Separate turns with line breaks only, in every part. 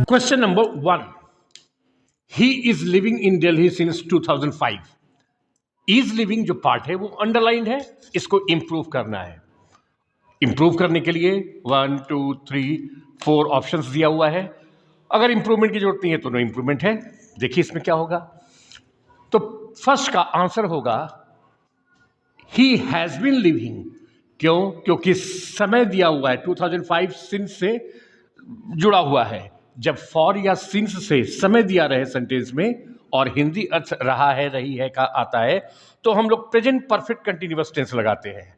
Question number 1, he is living in Delhi since 2005। Is living जो part है वो underlined है, इसको इंप्रूव करना है। इंप्रूव करने के लिए 1 2 3 4 ऑप्शंस दिया हुआ है। अगर इंप्रूवमेंट की जरूरत नहीं है तो नो इंप्रूवमेंट है। देखिए इसमें क्या होगा। तो फर्स्ट का आंसर होगा ही हैज बीन लिविंग। क्यों? क्योंकि समय दिया हुआ है 2005 सिंस से जुड़ा हुआ है। जब फॉर या सिंस से समय दिया रहे सेंटेंस में और हिंदी अर्थ रहा है, रही है का आता है, तो हम लोग प्रेजेंट परफेक्ट कंटिन्यूअस टेंस लगाते हैं।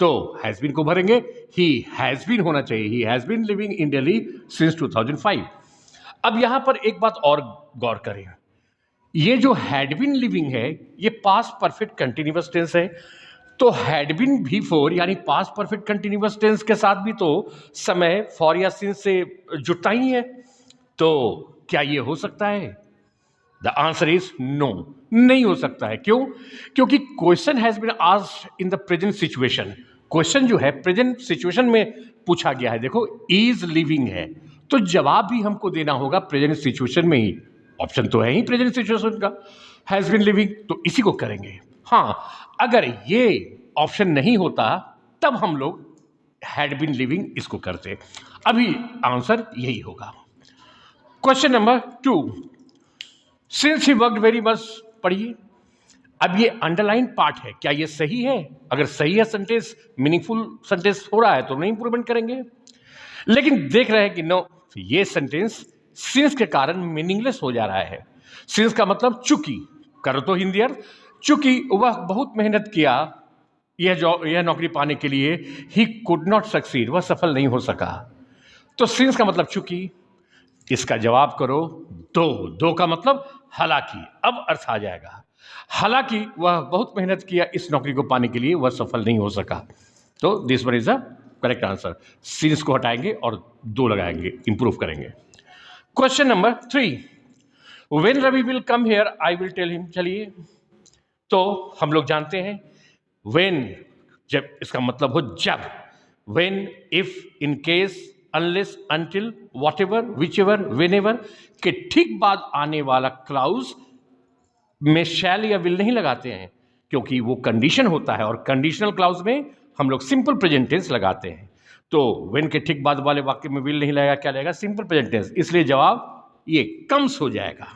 तो हैज बीन को भरेंगे, ही हैज बीन होना चाहिए। He has been living in Delhi since 2005। अब यहां पर एक बात और गौर करें, ये जो हैड बीन लिविंग है ये पास्ट परफेक्ट कंटिन्यूअस टेंस है। तो हैड बीन भी फोर यानी पास्ट परफेक्ट कंटिन्यूअस टेंस के साथ भी तो समय फॉर या सिंस से जुड़ता ही है। तो क्या ये हो सकता है? द आंसर इज नो, नहीं हो सकता है। क्यों? क्योंकि question has been asked in the present situation. Question जो है प्रेजेंट सिचुएशन में पूछा गया है। देखो इज लिविंग है तो जवाब भी हमको देना होगा प्रेजेंट सिचुएशन में ही। ऑप्शन तो है ही प्रेजेंट सिचुएशन का, हैज बीन लिविंग, तो इसी को करेंगे। हाँ, अगर ये ऑप्शन नहीं होता तब हम लोग हैड बीन लिविंग इसको करते। अभी आंसर यही होगा। Question number 2, since he worked very much, पढ़िए। अब ये अंडरलाइन पार्ट है, क्या ये सही है? अगर सही है सेंटेंस, मीनिंगफुल सेंटेंस हो रहा है तो नहीं इंप्रूवमेंट करेंगे। लेकिन देख रहे हैं कि नो, ये सेंटेंस सिंस के कारण मीनिंगलेस हो जा रहा है। सिंस का मतलब चूंकि, करो तो हिंदी अर्थ, चूंकि वह बहुत मेहनत किया यह नौकरी पाने के लिए, ही कुड नॉट सक्सीड, वह सफल नहीं हो सका। तो सिंस का मतलब चूंकि, इसका जवाब करो दो। दो का मतलब हालांकि, अब अर्थ आ जाएगा। हालांकि वह बहुत मेहनत किया इस नौकरी को पाने के लिए, वह सफल नहीं हो सका। तो this one is the correct answer. Since को हटाएंगे और दो लगाएंगे, इंप्रूव करेंगे। Question number 3, when Ravi will come here I will tell him. चलिए, तो हम लोग जानते हैं व्हेन, जब इसका मतलब हो जब, when, if, in case, unless, until, whatever, whichever, whenever के ठीक बाद आने वाला क्लाउज में शैल या विल नहीं लगाते हैं, क्योंकि वो कंडीशन होता है और कंडीशनल क्लाउज में हम लोग सिंपल प्रेजेंट टेंस लगाते हैं। तो व्हेन के ठीक बाद वाले वाक्य में विल नहीं लगेगा, क्या लगेगा? Simple present tense. इसलिए जवाब ये कम्स हो जाएगा।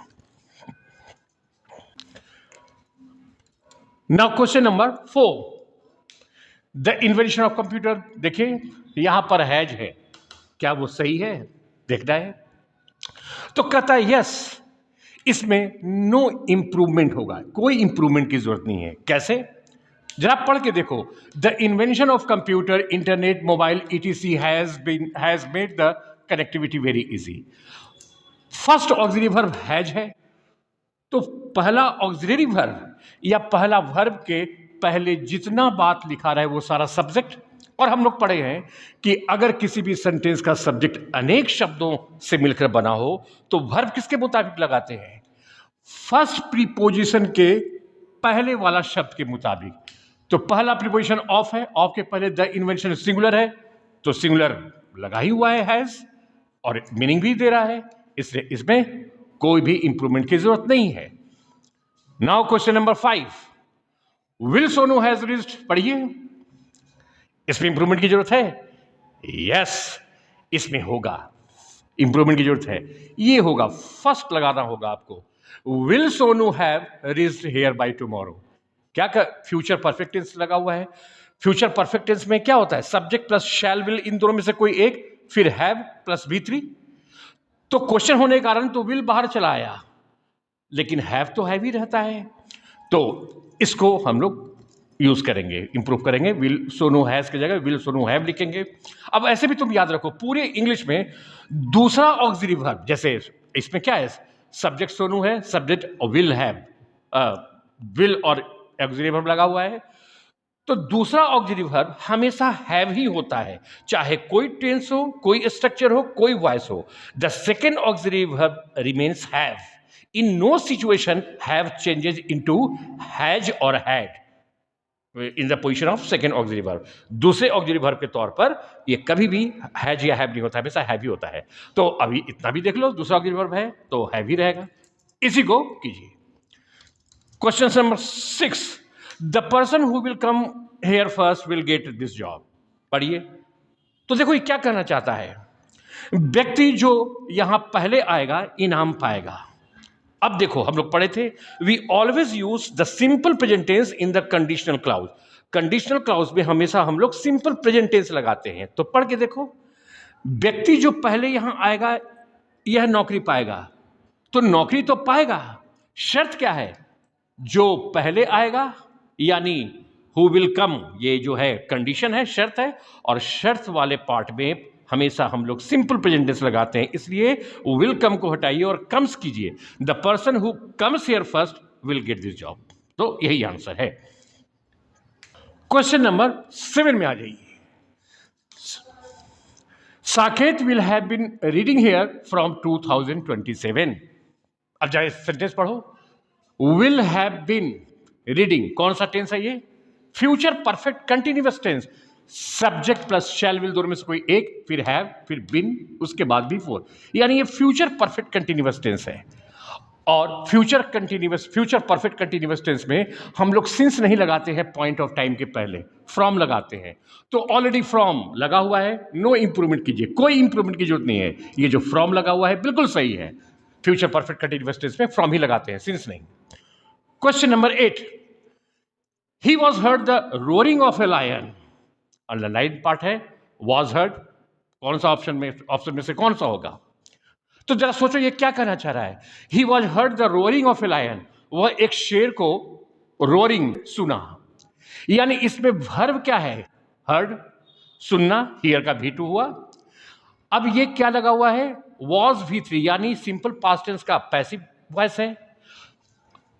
Now question number 4, the invention of computer. देखिए यहां पर हैज है, क्या वो सही है? देखना है। तो कहता है यस, इसमें नो इंप्रूवमेंट होगा, कोई इंप्रूवमेंट की जरूरत नहीं है। कैसे? जरा पढ़ के देखो। The invention of computer, internet, mobile etc has made the connectivity very easy. First auxiliary verb has है, तो पहला ऑक्सिलरी वर्ब या पहला वर्ब के पहले जितना बात लिखा रहा है वो सारा सब्जेक्ट। और हम लोग पढ़े हैं कि अगर किसी भी सेंटेंस का सब्जेक्ट अनेक शब्दों से मिलकर बना हो तो वर्ब किसके मुताबिक लगाते हैं? फर्स्ट प्रीपोजिशन के पहले वाला शब्द के मुताबिक। तो पहला प्रीपोजिशन ऑफ है, ऑफ के पहले द इन्वेंशन सिंगुलर है, तो सिंगुलर लगा ही हुआ है हैज, और मीनिंग भी दे रहा है, इसलिए इसमें कोई भी इंप्रूवमेंट की जरूरत नहीं है। Now question number 5, will Sonu has reached. पढ़िए, इसमें इंप्रूवमेंट की जरूरत है? यस, इसमें होगा, इंप्रूवमेंट की जरूरत है। ये होगा, फर्स्ट लगाना होगा आपको। Will Sonu have reached here by tomorrow. क्या फ्यूचर परफेक्ट टेंस लगा हुआ है। फ्यूचर परफेक्ट टेंस में क्या होता है? सब्जेक्ट प्लस शैल विल, इन दोनों में से कोई एक, फिर हैव प्लस V3। तो क्वेश्चन होने के कारण तो विल बाहर चला आया, लेकिन हैव तो हैव ही रहता है। तो इसको हम लोग यूज करेंगे, इंप्रूव करेंगे। विल सोनू हैज की जगह विल सोनू हैव लिखेंगे। अब ऐसे भी तुम याद रखो, पूरे इंग्लिश में दूसरा ऑक्सिलरी वर्ब, जैसे इसमें क्या है, सब्जेक्ट सोनू है, सब्जेक्ट विल हैव, विल और ऑक्सिलरी वर्ब लगा हुआ है, तो दूसरा ऑक्सिलरी वर्ब हमेशा हैव ही होता है, चाहे कोई टेंस हो, कोई स्ट्रक्चर हो, कोई वॉइस हो। The second auxiliary verb remains have. In no situation have changes into has or had. In the position of second auxiliary verb, दूसरे ऑक्सिलरी वर्ब के तौर पर ये कभी भी हैज या हैव नहीं होता, हमेशा हैव ही होता है। तो अभी इतना भी देख लो, दूसरा ऑक्सिलरी वर्ब है तो हैव ही रहेगा। इसी को कीजिए। Question number 6, the person who will come here first will get this job. पढ़िए। तो देखो ये क्या कहना चाहता है, व्यक्ति जो यहां पहले आएगा इनाम पाएगा। अब देखो हम लोग पढ़े थे, we always use the simple present tense in the conditional clause. Conditional clause में हमेशा हम लोग सिंपल प्रेजेंट टेंस लगाते हैं। तो पढ़ के देखो, व्यक्ति जो पहले यहां आएगा यह नौकरी पाएगा। तो नौकरी तो पाएगा, शर्त क्या है, जो पहले आएगा यानी हु विल कम, ये जो है कंडीशन है, शर्त है, और शर्त वाले पार्ट में हमेशा हम लोग सिंपल प्रेजेंट टेंस लगाते हैं, इसलिए विल कम को हटाइए और कम्स कीजिए। The person who comes here first will get this job. तो यही आंसर है। क्वेश्चन नंबर 7 में आ जाइए। Saket will have been reading here from 2027। अब जाए सेंटेंस पढ़ो। विल हैव बीन रीडिंग, कौन सा टेंस है ये, future perfect continuous tense, subject plus shall will दोनों में से कोई एक, फिर हैव, फिर बिन, उसके बाद भी फोर, यानी ये फ्यूचर परफेक्ट कंटिन्यूअस टेंस है। और फ्यूचर परफेक्ट कंटिन्यूअस टेंस में हम लोग सिंस नहीं लगाते हैं, पॉइंट ऑफ टाइम के पहले फ्रॉम लगाते हैं। तो ऑलरेडी फ्रॉम लगा हुआ है, नो इंप्रूवमेंट कीजिए, कोई इंप्रूवमेंट की जरूरत नहीं है। ये जो फ्रॉम लगा हुआ है बिल्कुल सही है, फ्यूचर परफेक्ट कंटिन्यूअस टेंस में फ्रॉम ही लगाते हैं, सिंस नहीं। Question number 8, he was heard the roaring of a lion. Underline part है, वॉज हर्ड, कौन सा ऑप्शन में से कौन सा होगा। तो जरा सोचो ये क्या कहना चाह रहा है, he was heard the roaring of a lion, वह एक शेर को रोरिंग सुना, यानी इसमें वर्ब क्या है, हर्ड, सुनना, हियर का V2 हुआ। अब ये क्या लगा हुआ है, वॉज V3, यानी सिंपल पास्ट टेंस का पैसिव वॉइस है।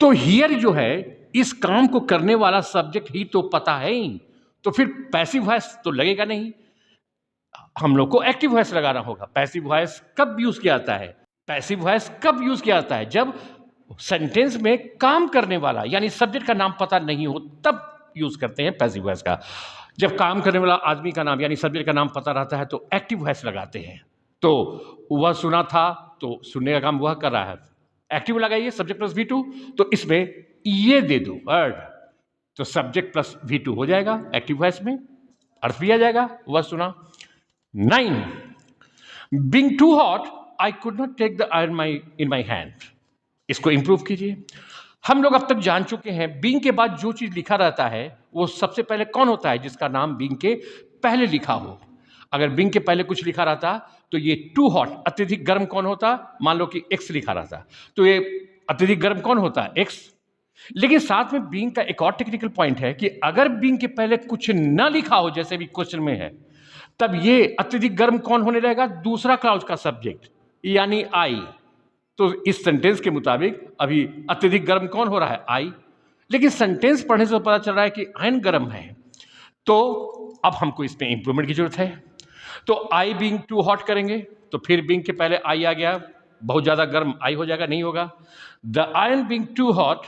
तो हियर जो है इस काम को करने वाला सब्जेक्ट ही तो पता है ही, तो फिर पैसिव वॉइस तो लगेगा नहीं, हम लोग को एक्टिव वॉइस लगाना होगा। पैसिव वॉइस कब यूज किया जाता है, पैसिव वॉइस कब यूज किया जाता है, जब सेंटेंस में काम करने वाला यानी सब्जेक्ट का नाम पता नहीं हो, तब यूज करते हैं पैसिव वॉइस का। जब काम करने वाला आदमी का नाम यानी सब्जेक्ट का नाम पता रहता है तो एक्टिव वॉइस लगाते हैं। तो वह सुना था, तो सुनने का काम वह कर रहा है, एक्टिव लगाइए, सब्जेक्ट प्लस V2, तो इसमें ये दे दो वर्ड, तो सब्जेक्ट प्लस V2 हो जाएगा, एक्टिव वॉइस में अर्थ भी आ जाएगा, वह सुना। 9, being too hot I could not take the iron in my hand. इसको इंप्रूव कीजिए। हम लोग अब तक जान चुके हैं बीइंग के बाद जो चीज लिखा रहता है वो सबसे पहले कौन होता है, जिसका नाम बीइंग के पहले लिखा हो। अगर बीइंग के पहले कुछ लिखा रहता तो ये टू हॉट, अत्यधिक गर्म कौन होता, मान लो कि एक्स लिखा रहता, तो ये अत्यधिक गर्म कौन होता है, एक्स। लेकिन साथ में बीइंग का एक और टेक्निकल पॉइंट है कि अगर बीइंग के पहले कुछ ना लिखा हो, जैसे भी क्वेश्चन में है, तब ये अत्यधिक गर्म कौन होने रहेगा, दूसरा क्लाउज का सब्जेक्ट यानी आई। तो इस सेंटेंस के मुताबिक अभी अत्यधिक गर्म कौन हो रहा है, आई। लेकिन सेंटेंस पढ़ने से पता चल रहा है कि आयन गर्म है, तो अब हमको इसमें इंप्रूवमेंट की जरूरत है। तो आई बीइंग टू हॉट करेंगे, तो फिर बीइंग के पहले आई आ गया, बहुत ज्यादा गर्म आई हो जाएगा, नहीं होगा। The iron being too hot,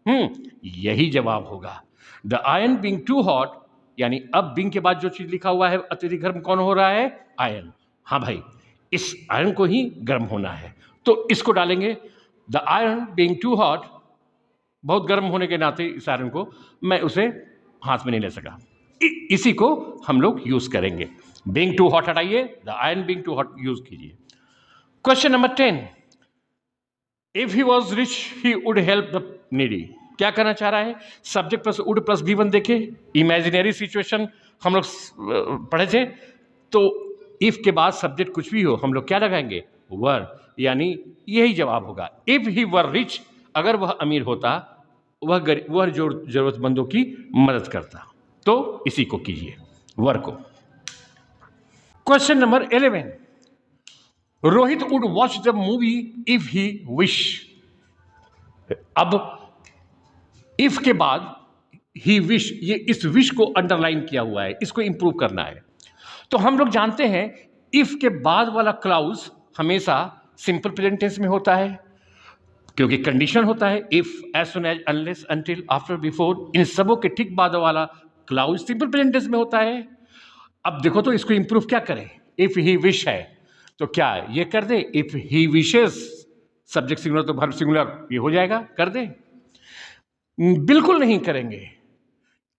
यही जवाब होगा। The iron being too hot, यानी अब बीइंग के बाद जो चीज लिखा हुआ है अत्यधिक गर्म कौन हो रहा है, आयन। हाँ भाई, इस आयन को ही गर्म होना है, तो इसको डालेंगे। The iron being too hot, बहुत गर्म होने के नाते इस आयरन को मैं उसे हाथ में नहीं ले सका, इसी को हम लोग यूज करेंगे। बीइंग टू हॉट हटाइए, the iron being too hot use कीजिए। Question number 10, if he was rich he would help the needy. क्या करना चाह रहा है, subject plus would plus V1 देखे, इमेजिनरी सिचुएशन हम लोग पढ़े थे। तो इफ के बाद सब्जेक्ट कुछ भी हो हम लोग क्या लगाएंगे, वर, यानी यही जवाब होगा। इफ ही वर रिच, अगर वह अमीर होता, वह जो जरूरतमंदों की मदद करता, तो इसी को कीजिए, वर को। Question number 11, Rohit would watch the movie if he wish. अब इफ के बाद ही विश, ये इस विश को अंडरलाइन किया हुआ है, इसको इंप्रूव करना है। तो हम लोग जानते हैं इफ के बाद वाला क्लाउज हमेशा सिंपल प्रेजेंट टेंस में होता है। क्योंकि कंडीशन होता है if, as soon as, unless, until, after, before, इन सबों के ठीक बाद वाला क्लाउज सिंपल प्रेजेंट टेंस में होता है। अब देखो तो इसको इंप्रूव क्या करें। इफ ही विश है तो क्या ये कर दे, if he wishes, subject singular तो वर्ब सिंगुलर, ये हो जाएगा, कर दे। बिल्कुल नहीं करेंगे।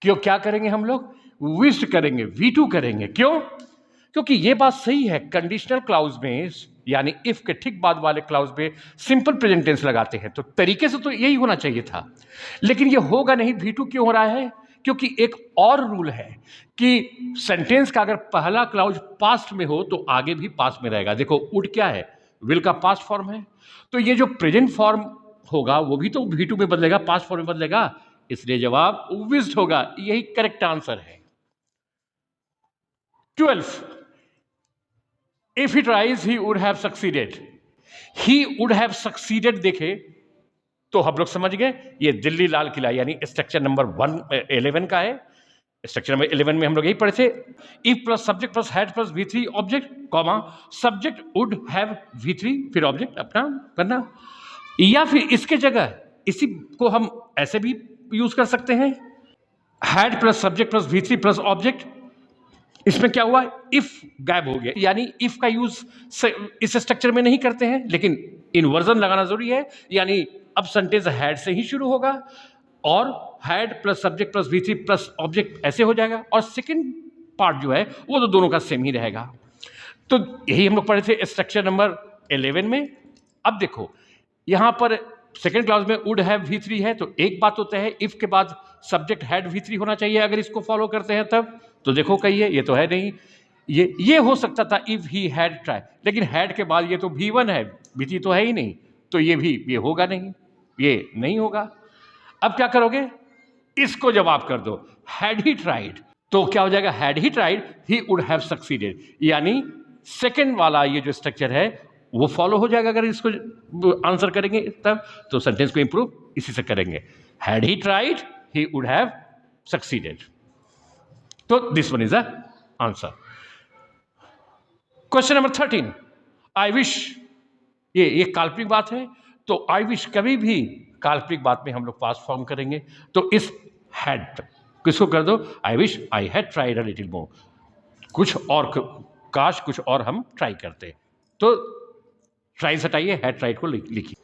क्यों? क्या करेंगे हम लोग? विश करेंगे, V2 करेंगे। क्यों? क्योंकि ये बात सही है, कंडीशनल क्लाउज में यानी इफ के ठीक बाद वाले क्लाउज में सिंपल प्रेजेंट टेंस लगाते हैं, तो तरीके से तो यही होना चाहिए था, लेकिन ये होगा नहीं। V2 क्यों हो रहा है? क्योंकि एक और रूल है कि सेंटेंस का अगर पहला क्लाउज पास्ट में हो तो आगे भी पास्ट में रहेगा। देखो वुड क्या है? विल का पास्ट फॉर्म है, तो ये जो प्रेजेंट फॉर्म होगा वो भी तो V2 में बदलेगा, पास्ट फॉर्म में बदलेगा, इसलिए जवाब विज्ड होगा। यही करेक्ट आंसर है। 12, if he tries he would have succeeded. He would have succeeded देखे तो हम लोग समझ गए ये दिल्ली लाल किला यानी स्ट्रक्चर नंबर 11 का है। स्ट्रक्चर नंबर 11 में हम लोग यही पढ़े थे, if plus subject plus had plus V3 object, comma subject would have V3 फिर ऑब्जेक्ट अपना करना। या फिर इसके जगह इसी को हम ऐसे भी यूज कर सकते हैं, had plus subject plus V3 plus object. इसमें क्या हुआ? इफ गायब हो गया, यानी इफ का यूज इस स्ट्रक्चर में नहीं करते हैं, लेकिन इन्वर्जन लगाना जरूरी है, यानी अब सेंटेंस हैड से ही शुरू होगा और had plus subject plus V3 plus object ऐसे हो जाएगा, और सेकंड पार्ट जो है वो तो दोनों का सेम ही रहेगा। तो यही हम लोग पढ़े थे स्ट्रक्चर नंबर 11 में। अब देखो यहां पर सेकंड क्लास में वुड हैव V3 है, तो एक बात होता है इफ के बाद सब्जेक्ट हैड V3 होना चाहिए, अगर इसको फॉलो करते हैं तब। तो देखो कहिए, ये तो है नहीं। ये हो सकता था इफ ही हैड ट्राई, लेकिन हैड के बाद ये तो V1 है, V3 तो है ही नहीं, तो ये होगा नहीं, ये नहीं होगा। अब क्या करोगे? इसको जवाब कर दो, हैड ही ट्राइड, तो क्या हो जाएगा? Had he tried he would have succeeded, यानी सेकंड वाला ये जो स्ट्रक्चर है वो फॉलो हो जाएगा अगर इसको आंसर करेंगे तब। तो सेंटेंस को इंप्रूव इसी से करेंगे, had he tried he would have succeeded. तो this one is the answer. Question number 13, I wish, ये काल्पनिक बात है, तो आई विश कभी भी काल्पनिक बात में हम लोग पास्ट फॉर्म करेंगे, तो इस हैड किसको कर दो? I wish I had tried a little more, कुछ और, काश कुछ और हम ट्राई करते। तो ट्राई हटाइए, हैड ट्राइड को लिखिए।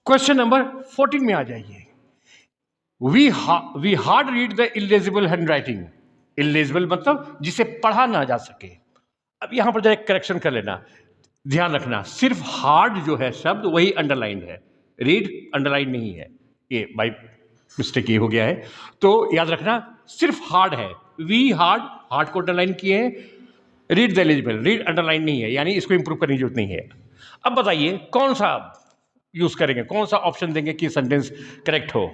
क्वेश्चन नंबर 14 में आ जाइए। We hard read the illegible handwriting. Illegible मतलब जिसे पढ़ा ना जा सके। अब यहां पर जरा करेक्शन कर लेना, ध्यान रखना, सिर्फ हार्ड जो है शब्द वही अंडरलाइन है, रीड अंडरलाइन नहीं है, ये बाय मिस्टेक ये हो गया है। तो याद रखना सिर्फ हार्ड है, वी हार्ड को अंडरलाइन किए हैं, read the eligible, read underline नहीं है, यानी इसको इंप्रूव करने की जरूरत नहीं है। अब बताइए कौन सा यूज करेंगे, कौन सा ऑप्शन देंगे कि सेंटेंस करेक्ट हो।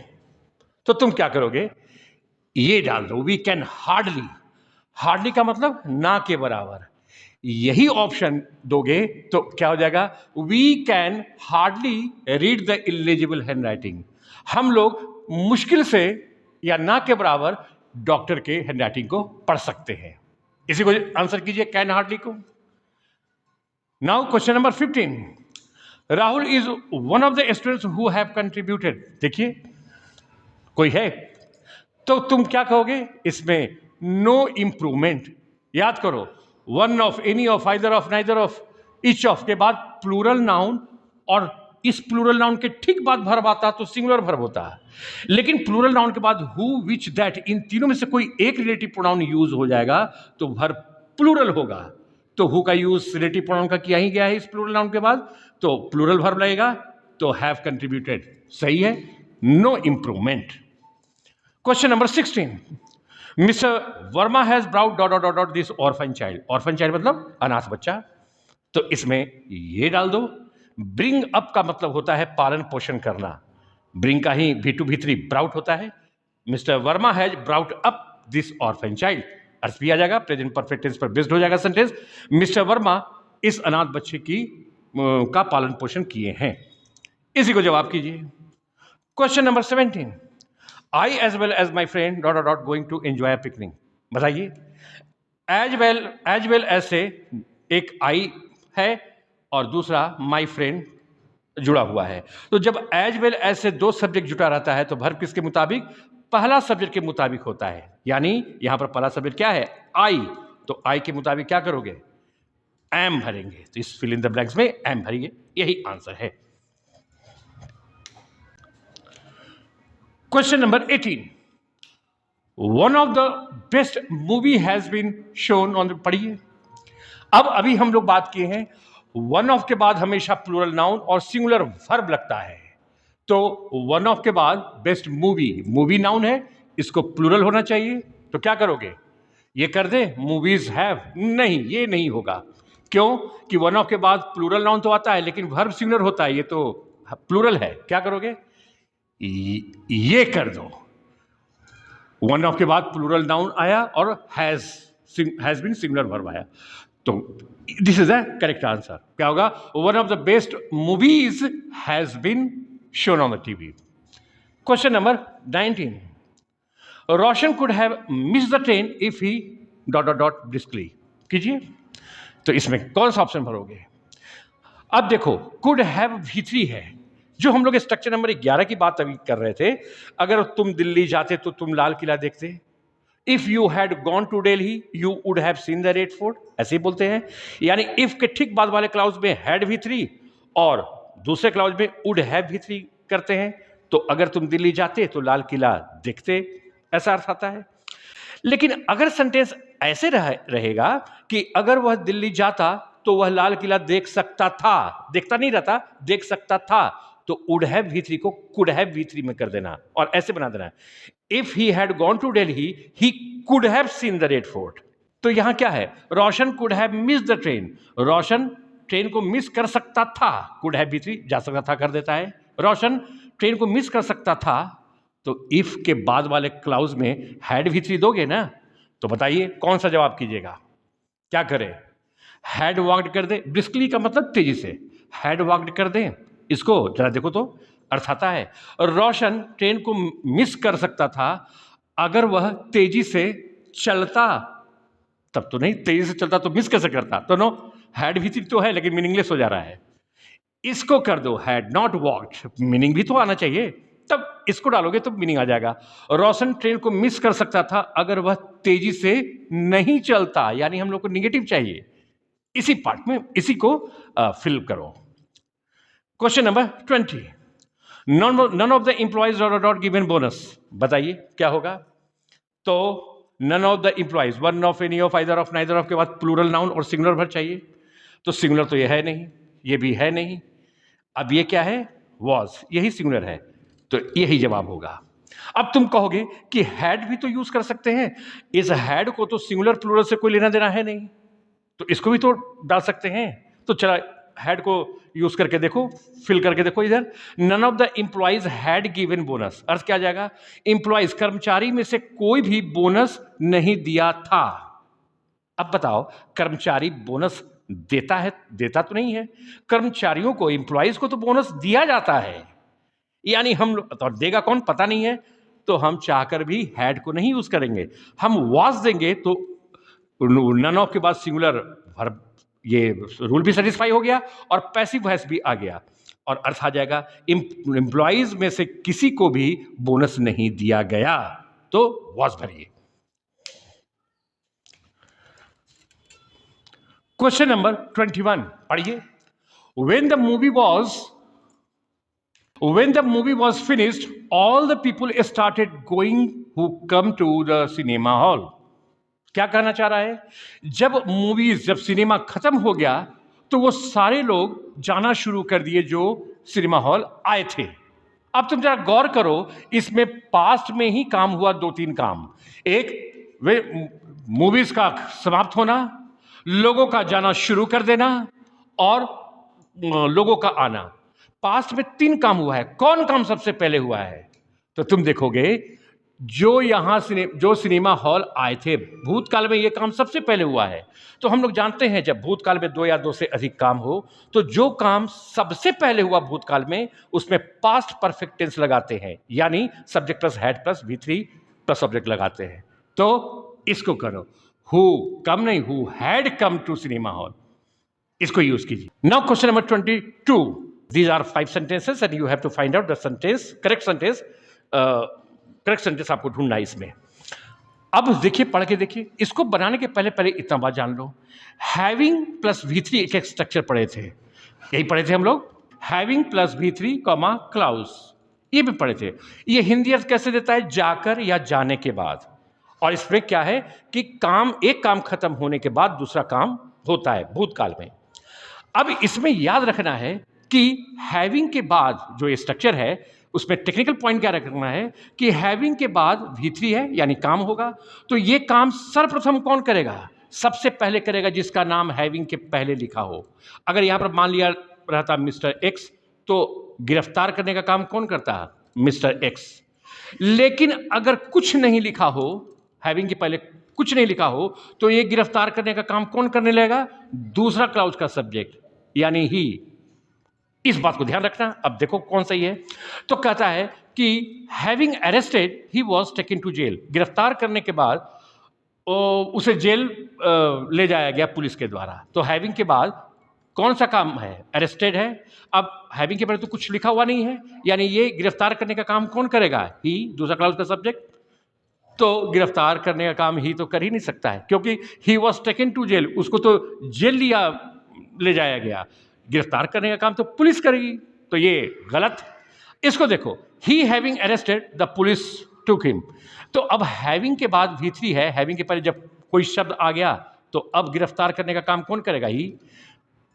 तो तुम क्या करोगे? ये डाल दो, वी कैन हार्डली। हार्डली का मतलब ना के बराबर, यही ऑप्शन दोगे तो क्या हो जाएगा? We can hardly read the illegible handwriting. हम लोग मुश्किल से या ना के बराबर डॉक्टर के हैंडराइटिंग को पढ़ सकते हैं। इसी को आंसर कीजिए, कैन हार्डली को। Now question number 15, Rahul is one of the students who have contributed. देखिए कोई है तो तुम क्या कहोगे? इसमें नो इंप्रूवमेंट। याद करो, one of, any of, either of, neither of, each of के बाद प्लूरल नाउन, और इस प्लूरल नाउन के ठीक बाद वर्ब आता तो सिंगुलर वर्ब होता है, लेकिन प्लूरल नाउन के बाद हु, विच, दैट, इन तीनों में से कोई एक रिलेटिव प्रोनाउन यूज हो जाएगा तो वर्ब प्लूरल होगा। तो हु का यूज रिलेटिव प्रोनाउन का किया ही गया है इस प्लूरल नाउन के बाद, तो प्लूरल वर्ब लगेगा, तो हैव कंट्रीब्यूटेड सही है, no improvement. Question number 16, Mr Verma has brought dot dot dot this orphan child. Orphan child मतलब अनाथ बच्चा, तो इसमें ये डाल दो। ब्रिंग अप का मतलब होता है पालन पोषण करना, ब्रिंग का ही V2 V3 ब्राउट होता है। Mister Verma has brought up this orphan child, अर्थ भी आ जाएगा, प्रेजेंट परफेक्ट टेंस पर बेस्ड हो जाएगा सेंटेंस। मिस्टर वर्मा इस अनाथ बच्चे की का पालन पोषण किए हैं, इसी को जवाब कीजिए। Question number 17, I as well as my friend dot dot going to enjoy picnic. बताइए, एज वेल एज से एक आई है और दूसरा माई फ्रेंड जुड़ा हुआ है। तो जब एज वेल एज से दो सब्जेक्ट जुटा रहता है तो वर्ब किसके मुताबिक? पहला सब्जेक्ट के मुताबिक होता है। यानी यहां पर पहला सब्जेक्ट क्या है? आई। तो आई के मुताबिक क्या करोगे? एम भरेंगे। तो इस फिल इन द ब्लैंक्स में एम भरेंगे। यही आंसर है। Question number 18, one of the best movie has been shown on. पढ़िए। अब अभी हम लोग बात किए हैं वन ऑफ के बाद हमेशा प्लूरल नाउन और सिंगुलर वर्ब लगता है। तो वन ऑफ के बाद बेस्ट मूवी, मूवी नाउन है, इसको प्लूरल होना चाहिए। तो क्या करोगे? ये कर दे मूवीज हैव? नहीं, ये नहीं होगा। क्यों? कि वन ऑफ के बाद प्लूरल नाउन तो आता है लेकिन वर्ब सिंगुलर होता है, ये तो प्लूरल है। क्या करोगे? ये कर दो। वन ऑफ के बाद प्लूरल नाउन आया और हैज बीन सिंगुलर वर्ब आया। तो this is the correct answer. क्या होगा? One of the best movies has been shown on the TV. Question number 19, Roshan could have miss the train if he dot dot dot briskly. कीजिए। तो इसमें कौन सा option भरोगे? अब देखो, कुड हैव V3 है, जो हम लोग स्ट्रक्चर नंबर 11 की बात अभी कर रहे थे। अगर तुम दिल्ली जाते तो तुम लाल किला देखते। If you had gone to Delhi you would have seen the red fort, ऐसे ही बोलते हैं। यानी इफ के ठीक बाद वाले क्लाउज में हैड V3 और दूसरे क्लाउज में वुड हैव V3 करते हैं। तो अगर तुम दिल्ली जाते तो लाल किला देखते, ऐसा अर्थ आता है। लेकिन अगर सेंटेंस ऐसे रहेगा कि अगर वह दिल्ली जाता तो वह लाल किला देख सकता था, देखता नहीं रहता, देख सकता था, तो वुड हैव V3 को कुड हैव V3 में कर देना और ऐसे बना देना, if he had gone to Delhi he could have seen the red Fort. तो यहां क्या है? Roshan could have miss the train. Roshan train को मिस कर सकता था, कुड हैव V3 जा सकता था कर देता है। रोशन ट्रेन को मिस कर सकता था, तो इफ के बाद वाले क्लाउज में हैड V3 दोगे ना। तो बताइए कौन सा जवाब कीजिएगा? क्या करें? हैड वॉक्ड कर दे, ब्रिस्कली का मतलब तेजी से, हैड वॉक्ड कर दें। इसको जरा देखो तो अर्थ आता है, रोशन ट्रेन को मिस कर सकता था अगर वह तेजी से चलता, तब तो नहीं, तेजी से चलता तो मिस कैसे करता? तो नो, हैड V3 तो है लेकिन मीनिंगलेस हो जा रहा है। इसको कर दो, हैड नॉट वॉक्ड, मीनिंग भी तो आना चाहिए, तब इसको डालोगे तो मीनिंग आ जाएगा। रोशन ट्रेन को मिस कर सकता था अगर वह तेजी से नहीं चलता, यानी हम लोग को निगेटिव चाहिए। इसी पार्ट में इसी को फिल करो। Question number 20, none of the employees dot dot given bonus. बताइए क्या होगा? तो none of the employees, one of, any of, either of, neither of के बाद प्लूरल नाउन और सिंगुलर वर्ब चाहिए। तो सिंगुलर तो ये है नहीं, ये भी है नहीं। अब ये क्या है? वॉज, यही सिंगुलर है, तो यही जवाब होगा। अब तुम कहोगे कि हैड भी तो यूज कर सकते हैं। इस हैड को तो सिंगुलर प्लूरल से कोई लेना देना है नहीं, तो इसको भी तो डाल सकते हैं। तो चला हैड को यूज करके देखो, फिल करके देखो इधर, none of the employees had given bonus. अर्थ क्या आ जाएगा? एम्प्लॉइज, कर्मचारी में से कोई भी बोनस नहीं दिया था। अब बताओ, कर्मचारी बोनस देता है? देता तो नहीं है। कर्मचारियों को, एम्प्लॉइज को तो बोनस दिया जाता है, यानी हम तो देगा कौन पता नहीं है, तो हम चाहकर भी हैड को नहीं यूज करेंगे, हम वाज देंगे। तो नन ऑफ के बाद सिंगुलर वर्ब, ये रूल भी सेटिस्फाई हो गया और पैसिव वॉइस भी आ गया, और अर्थ आ जाएगा एम्प्लॉइज में से किसी को भी बोनस नहीं दिया गया। तो वाज भरिए। क्वेश्चन नंबर 21 पढ़िए। When the movie was finished, all the people started going who come to the cinema hall. क्या कहना चाह रहा है? जब सिनेमा खत्म हो गया तो वो सारे लोग जाना शुरू कर दिए जो सिनेमा हॉल आए थे। अब तुम जरा गौर करो, इसमें पास्ट में ही काम हुआ, दो तीन काम। एक, वे मूवीज का समाप्त होना, लोगों का जाना शुरू कर देना, और लोगों का आना। पास्ट में तीन काम हुआ है। कौन काम सबसे पहले हुआ है? तो तुम देखोगे जो सिनेमा हॉल आए थे, भूतकाल में यह काम सबसे पहले हुआ है। तो हम लोग जानते हैं जब भूतकाल में दो या दो से अधिक काम हो तो जो काम सबसे पहले हुआ भूतकाल में, उसमें पास्ट परफेक्ट टेंस लगाते हैं, यानी subject plus had plus V3 plus object लगाते हैं। तो इसको करो, हु कम नहीं, who had come to cinema hall. इसको यूज कीजिए. Now question number 22. These are 5 sentences and you have to find out the sentence, correct sentence. Correct sentence आपको ढूंढना है इसमें. अब देखिए, पढ़ के देखिए. इसको बनाने के पहले इतना बात जान लो. हैविंग प्लस V3 एक स्ट्रक्चर पढ़े थे, यही पढ़े थे हम लोग. Having plus V3 comma clause, ये भी पढ़े थे. ये हिंदी अर्थ कैसे देता है? जाकर या जाने के बाद. और इसमें क्या है कि एक काम खत्म होने के बाद दूसरा काम होता है भूतकाल में. अब इसमें याद रखना है कि हैविंग के बाद जो ये स्ट्रक्चर है उसमें टेक्निकल पॉइंट क्या रखना है कि हैविंग के बाद V3 है यानी काम होगा. तो ये काम सर्वप्रथम कौन करेगा? सबसे पहले करेगा जिसका नाम हैविंग के पहले लिखा हो. अगर यहां पर मान लिया रहता मिस्टर एक्स, तो गिरफ्तार करने का काम कौन करता है? Mister x. लेकिन अगर कुछ नहीं लिखा हो, हैविंग के पहले कुछ नहीं लिखा हो, तो ये गिरफ्तार करने का काम कौन करने लगेगा? दूसरा क्लाउज का सब्जेक्ट यानी ही. इस बात को ध्यान रखना. अब देखो कौन सही है. तो कहता है कि having arrested he was taken to jail. गिरफ्तार करने के बाद उसे जेल ले जाया गया पुलिस के द्वारा. तो हैविंग के बाद कौन सा काम है? अरेस्टेड है. अब हैविंग के पहले तो कुछ लिखा हुआ नहीं है, यानी ये गिरफ्तार करने का काम कौन करेगा? ही, दूसरा क्लाउज का सब्जेक्ट. तो गिरफ्तार करने का काम ही तो कर ही नहीं सकता है, क्योंकि he was taken to jail, उसको तो जेल ले जाया गया. गिरफ्तार करने का काम तो पुलिस करेगी, तो ये गलत. इसको देखो, ही having arrested the police took him. तो अब हैविंग के बाद V3 है. हैविंग के पहले जब कोई शब्द आ गया तो अब गिरफ्तार करने का काम कौन करेगा? ही.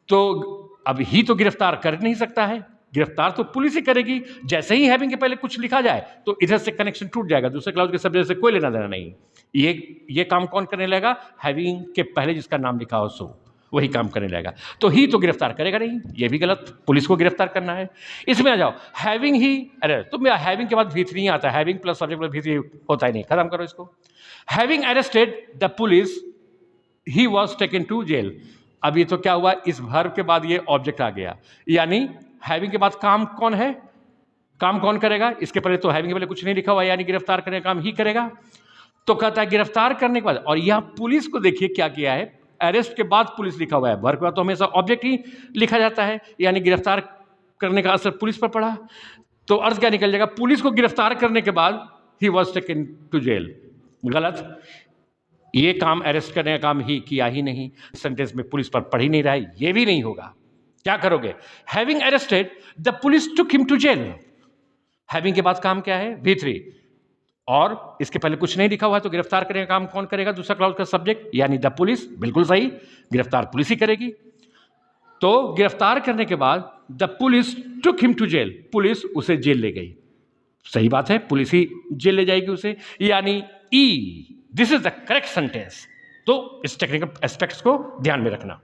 तो अब ही तो गिरफ्तार कर नहीं सकता है, गिरफ्तार तो पुलिस ही करेगी. जैसे ही हैविंग के पहले कुछ लिखा जाए तो इधर से कनेक्शन टूट जाएगा, दूसरे क्लाउज के सब्जेक्ट से कोई लेना देना नहीं. ये काम कौन करने लगेगा? हैविंग के पहले जिसका नाम लिखा हो सो वही काम करने लगेगा. तो ही तो गिरफ्तार करेगा नहीं, ये भी गलत. पुलिस को गिरफ्तार करना है. इसमें आ जाओ, हैविंग ही, अरे तो मेरा हैविंग के बाद V3 नहीं आता. Having plus subject plus V3 होता ही नहीं. खत्म करो इसको. Having arrested the police he was taken to jail. अब ये तो क्या हुआ? इस वर्ब के बाद ये ऑब्जेक्ट आ गया, यानी हैविंग के बाद काम कौन है? काम कौन करेगा? इसके पहले तो हैविंग के पहले कुछ नहीं लिखा हुआ, यानी गिरफ्तार करने का काम ही करेगा. तो कहता है गिरफ्तार करने के बाद, और यहां पुलिस को देखिए क्या किया है, अरेस्ट के बाद पुलिस लिखा हुआ है. वर्ब के बाद तो हमेशा ऑब्जेक्ट ही लिखा जाता है, यानी गिरफ्तार करने का असर पुलिस पर पड़ा. तो अर्थ क्या निकल जाएगा? पुलिस को गिरफ्तार करने के बाद he was taken to jail. गलत. ये काम अरेस्ट करने का काम ही किया ही नहीं. सेंटेंस में पुलिस पर पढ़ ही नहीं रहा है, ये भी नहीं होगा. क्या करोगे? Having arrested the police took him to jail. Having के बाद काम क्या है? V3, और इसके पहले कुछ नहीं लिखा हुआ है, तो गिरफ्तार करने का काम कौन करेगा? दूसरा क्लाउज का सब्जेक्ट यानी द पुलिस. बिल्कुल सही, गिरफ्तार पुलिस ही करेगी. तो गिरफ्तार करने के बाद the police took him to jail, police उसे जेल ले गई. सही बात है, पुलिस ही जेल ले जाएगी उसे, यानी E. This is the correct sentence. तो इस टेक्निकल एस्पेक्ट्स को ध्यान में रखना.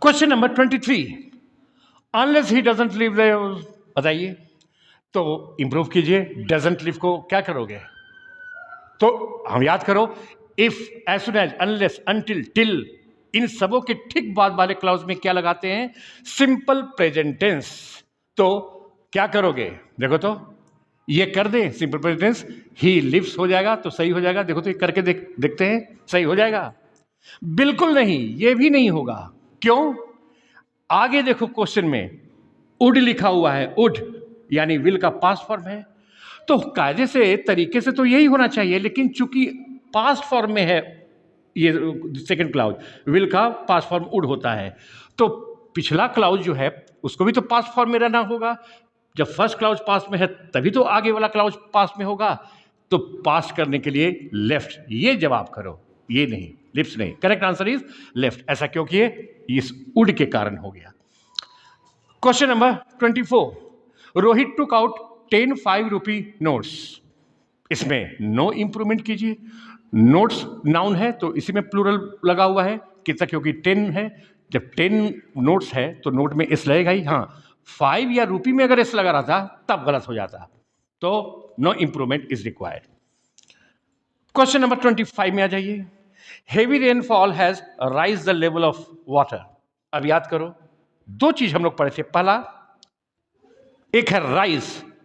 Question number 23. Unless he doesn't live there, बताइए. तो इंप्रूव कीजिए. डजंट लिव को क्या करोगे? तो हम याद करो, if, as soon as, unless, until, till, इन सबों के ठीक बाद वाले क्लाउज में क्या लगाते हैं? Simple present tense. तो क्या करोगे? देखो तो, ये कर दें simple present tense, he lives हो जाएगा तो सही हो जाएगा. देखो तो ये करके देखते हैं, सही हो जाएगा? बिल्कुल नहीं, ये भी नहीं होगा. क्यों? आगे देखो क्वेश्चन में वुड लिखा हुआ है. वुड यानी विल का पास्ट फॉर्म है, तो कायदे से, तरीके से तो यही होना चाहिए, लेकिन चूंकि पास्ट फॉर्म में है ये सेकंड क्लाउज, विल का पास्ट फॉर्म वुड होता है, तो पिछला क्लाउज जो है उसको भी तो पास्ट फॉर्म में रहना होगा. जब फर्स्ट क्लाउज पास्ट में है तभी तो आगे वाला क्लाउज पास्ट में होगा. तो पास्ट करने के लिए लेफ्ट, ये जवाब करो, ये नहीं, लिप्स नहीं. Correct answer is left. ऐसा क्यों किए? इस वुड के कारण हो गया. Question number 24. Rohit took out 10 5 रुपी नोट्स. इसमें नो इंप्रूवमेंट कीजिए. नोट्स नाउन है तो इसी में प्लूरल लगा हुआ है. कितना? क्योंकि 10 है. जब 10 नोट्स है तो नोट में एस लगेगा ही. हाँ, 5 या रुपी में अगर एस लगा रहा था तब गलत हो जाता. तो no improvement is required. Question number 25 में आ जाइए. Heavy rainfall has raise the level of water. अब याद करो, दो चीज हम लोग पढ़े थे. पहला एक है राइज.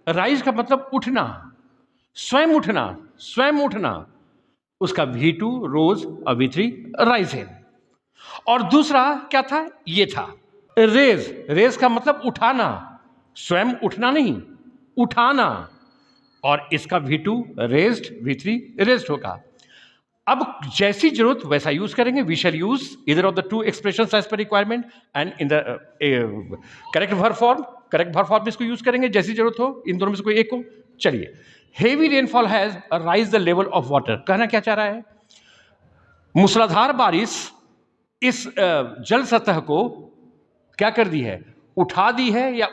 राइज का मतलब उठना, स्वयं उठना, स्वयं उठना. उसका V2 रोज और V3 राइज इन. और दूसरा क्या था, ये था रेज। रेज का मतलब उठाना, स्वयं उठना नहीं, उठाना। और इसका V2 रेज्ड, V3 रेज्ड होगा। अब जैसी जरूरत वैसा यूज करेंगे। We shall use either of the two expressions as per requirement and in the correct verb form. Correct verb form में इसको यूज करेंगे जैसी जरूरत हो, इन दोनों में से कोई एक हो। चलिए, heavy rainfall has raise the level of water, कहना क्या चाह रहा है, मूसलाधार बारिश इस जल सतह को क्या कर दी है, उठा दी है या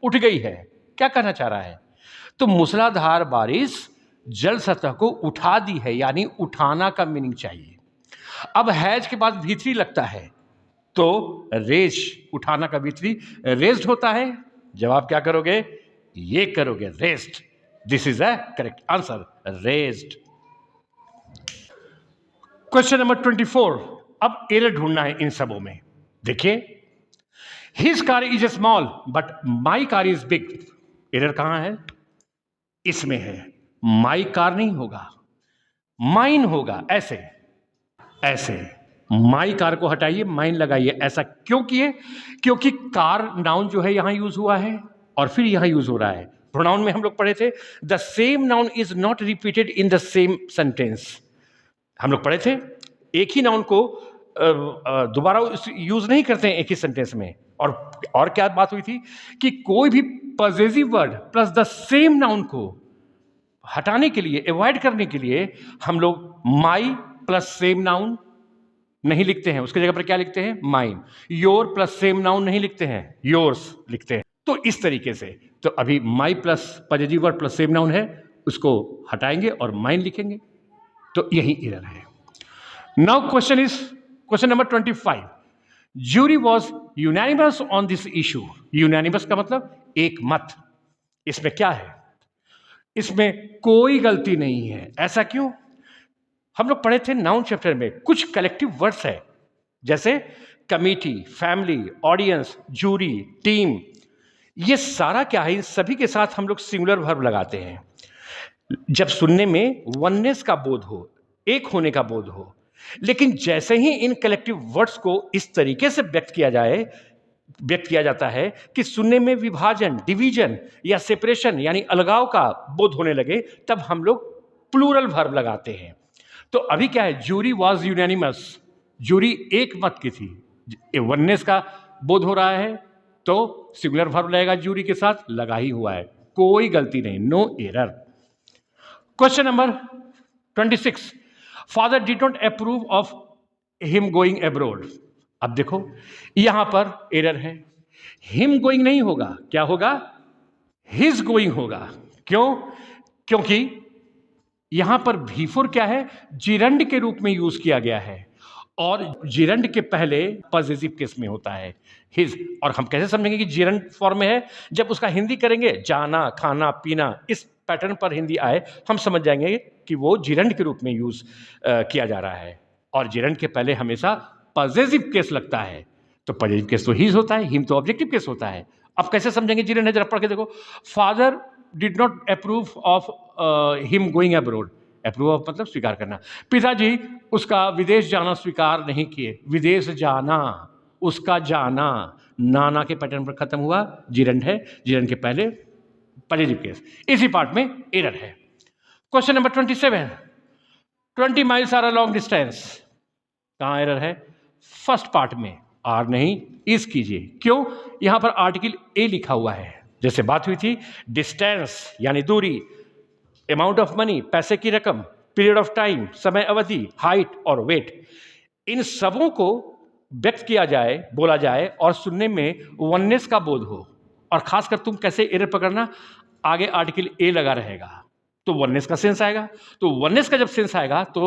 उठ गई है, क्या कहना चाह रहा है। तो मूसलाधार बारिश जल सतह को उठा दी है, यानी उठाना का मीनिंग चाहिए। अब हैज के बाद V3 लगता है, तो रेज, उठाना का V3 रेज्ड होता है। जवाब क्या करोगे, ये करोगे, raised. This is a correct answer, raised. Question number 24। अब एरर ढूंढना है इन सबों में। देखिए, his car is small but my car is big. Error कहां है, इसमें है। माई कार नहीं होगा, माइन होगा। ऐसे ऐसे माई कार को हटाइए, माइन लगाइए। ऐसा क्यों किए, क्योंकि कार नाउन जो है यहां यूज हुआ है और फिर यहां यूज हो रहा है। प्रोनाउन में हम लोग पढ़े थे, the same noun is not repeated in the same sentence. हम लोग पढ़े थे, एक ही नाउन को दोबारा यूज नहीं करते हैं एक ही सेंटेंस में। और क्या बात हुई थी कि कोई भी possessive word plus the same noun को हटाने के लिए, अवॉइड करने के लिए, हम लोग माई प्लस सेम नाउन नहीं लिखते हैं, उसकी जगह पर क्या लिखते हैं, mine. Your plus same noun नहीं लिखते हैं, योर्स लिखते हैं। तो इस तरीके से, तो अभी माई plus possessive word plus same noun है, उसको हटाएंगे और माइन लिखेंगे। तो यही एरर है। Now question is question number 25। Jury was unanimous on this issue. Unanimous का मतलब एक मत। इसमें क्या है, इसमें कोई गलती नहीं है। ऐसा क्यों, हम लोग पढ़े थे नाउन चैप्टर में, कुछ कलेक्टिव वर्ड्स है जैसे committee, family, audience, jury, team. ये सारा क्या है, इन सभी के साथ हम लोग सिंगुलर वर्ब लगाते हैं जब सुनने में वननेस का बोध हो, एक होने का बोध हो। लेकिन जैसे ही इन कलेक्टिव वर्ड्स को इस तरीके से व्यक्त किया जाता है कि सुनने में विभाजन, डिवीजन या सेपरेशन यानी अलगाव का बोध होने लगे, तब हम लोग प्लूरल वर्ब लगाते हैं। तो अभी क्या है, जूरी वॉज यूनैनिमस, जूरी एक मत की थी, वननेस का बोध हो रहा है, तो सिंगुलर वर्ब लगेगा, जूरी के साथ लगा ही हुआ है, कोई गलती नहीं, no error. Question number 26। Father did not approve of him going abroad. अब देखो, यहां पर एरर है, हिम गोइंग नहीं होगा, क्या होगा, हिज गोइंग होगा। क्यों, क्योंकि यहां पर V4 क्या है, जिरंड के रूप में यूज किया गया है, और जिरंड के पहले पॉजिटिव केस में होता है हिज। और हम कैसे समझेंगे कि जिरंड फॉर्म में है, जब उसका हिंदी करेंगे, जाना, खाना, पीना, इस पैटर्न पर हिंदी आए, हम समझ जाएंगे कि वो जिरंड के रूप में यूज किया जा रहा है। और जिरंड के पहले हमेशा पॉजिटिव केस लगता है, तो पॉजिटिव केस तो हिज होता है, हिम तो ऑब्जेक्टिव केस होता है। अब कैसे समझेंगे जिरंड है, जरा पढ़ के देखो। Father did not approve of him going abroad. Approve of मतलब स्वीकार करना। पिताजी उसका विदेश जाना स्वीकार नहीं किए। विदेश जाना, उसका जाना, नाना के पैटर्न पर खत्म हुआ, जिरंड है, जिरंड के पहले पॉजिटिव केस। इसी पार्ट में एरर है। Question number 27। 20 miles are a long distance. कहां एरर है, फर्स्ट पार्ट में, आर नहीं इज कीजिए। क्यों, यहां पर आर्टिकल ए लिखा हुआ है। जैसे बात हुई थी, डिस्टेंस यानी दूरी, अमाउंट ऑफ मनी पैसे की रकम, पीरियड ऑफ टाइम समय अवधि, हाइट और वेट, इन सबों को व्यक्त किया जाए, बोला जाए और सुनने में वननेस का बोध हो। और खासकर तुम कैसे एरर पकड़ना, आगे आर्टिकल ए लगा रहेगा तो वननेस का सेंस आएगा। तो वननेस का जब सेंस आएगा तो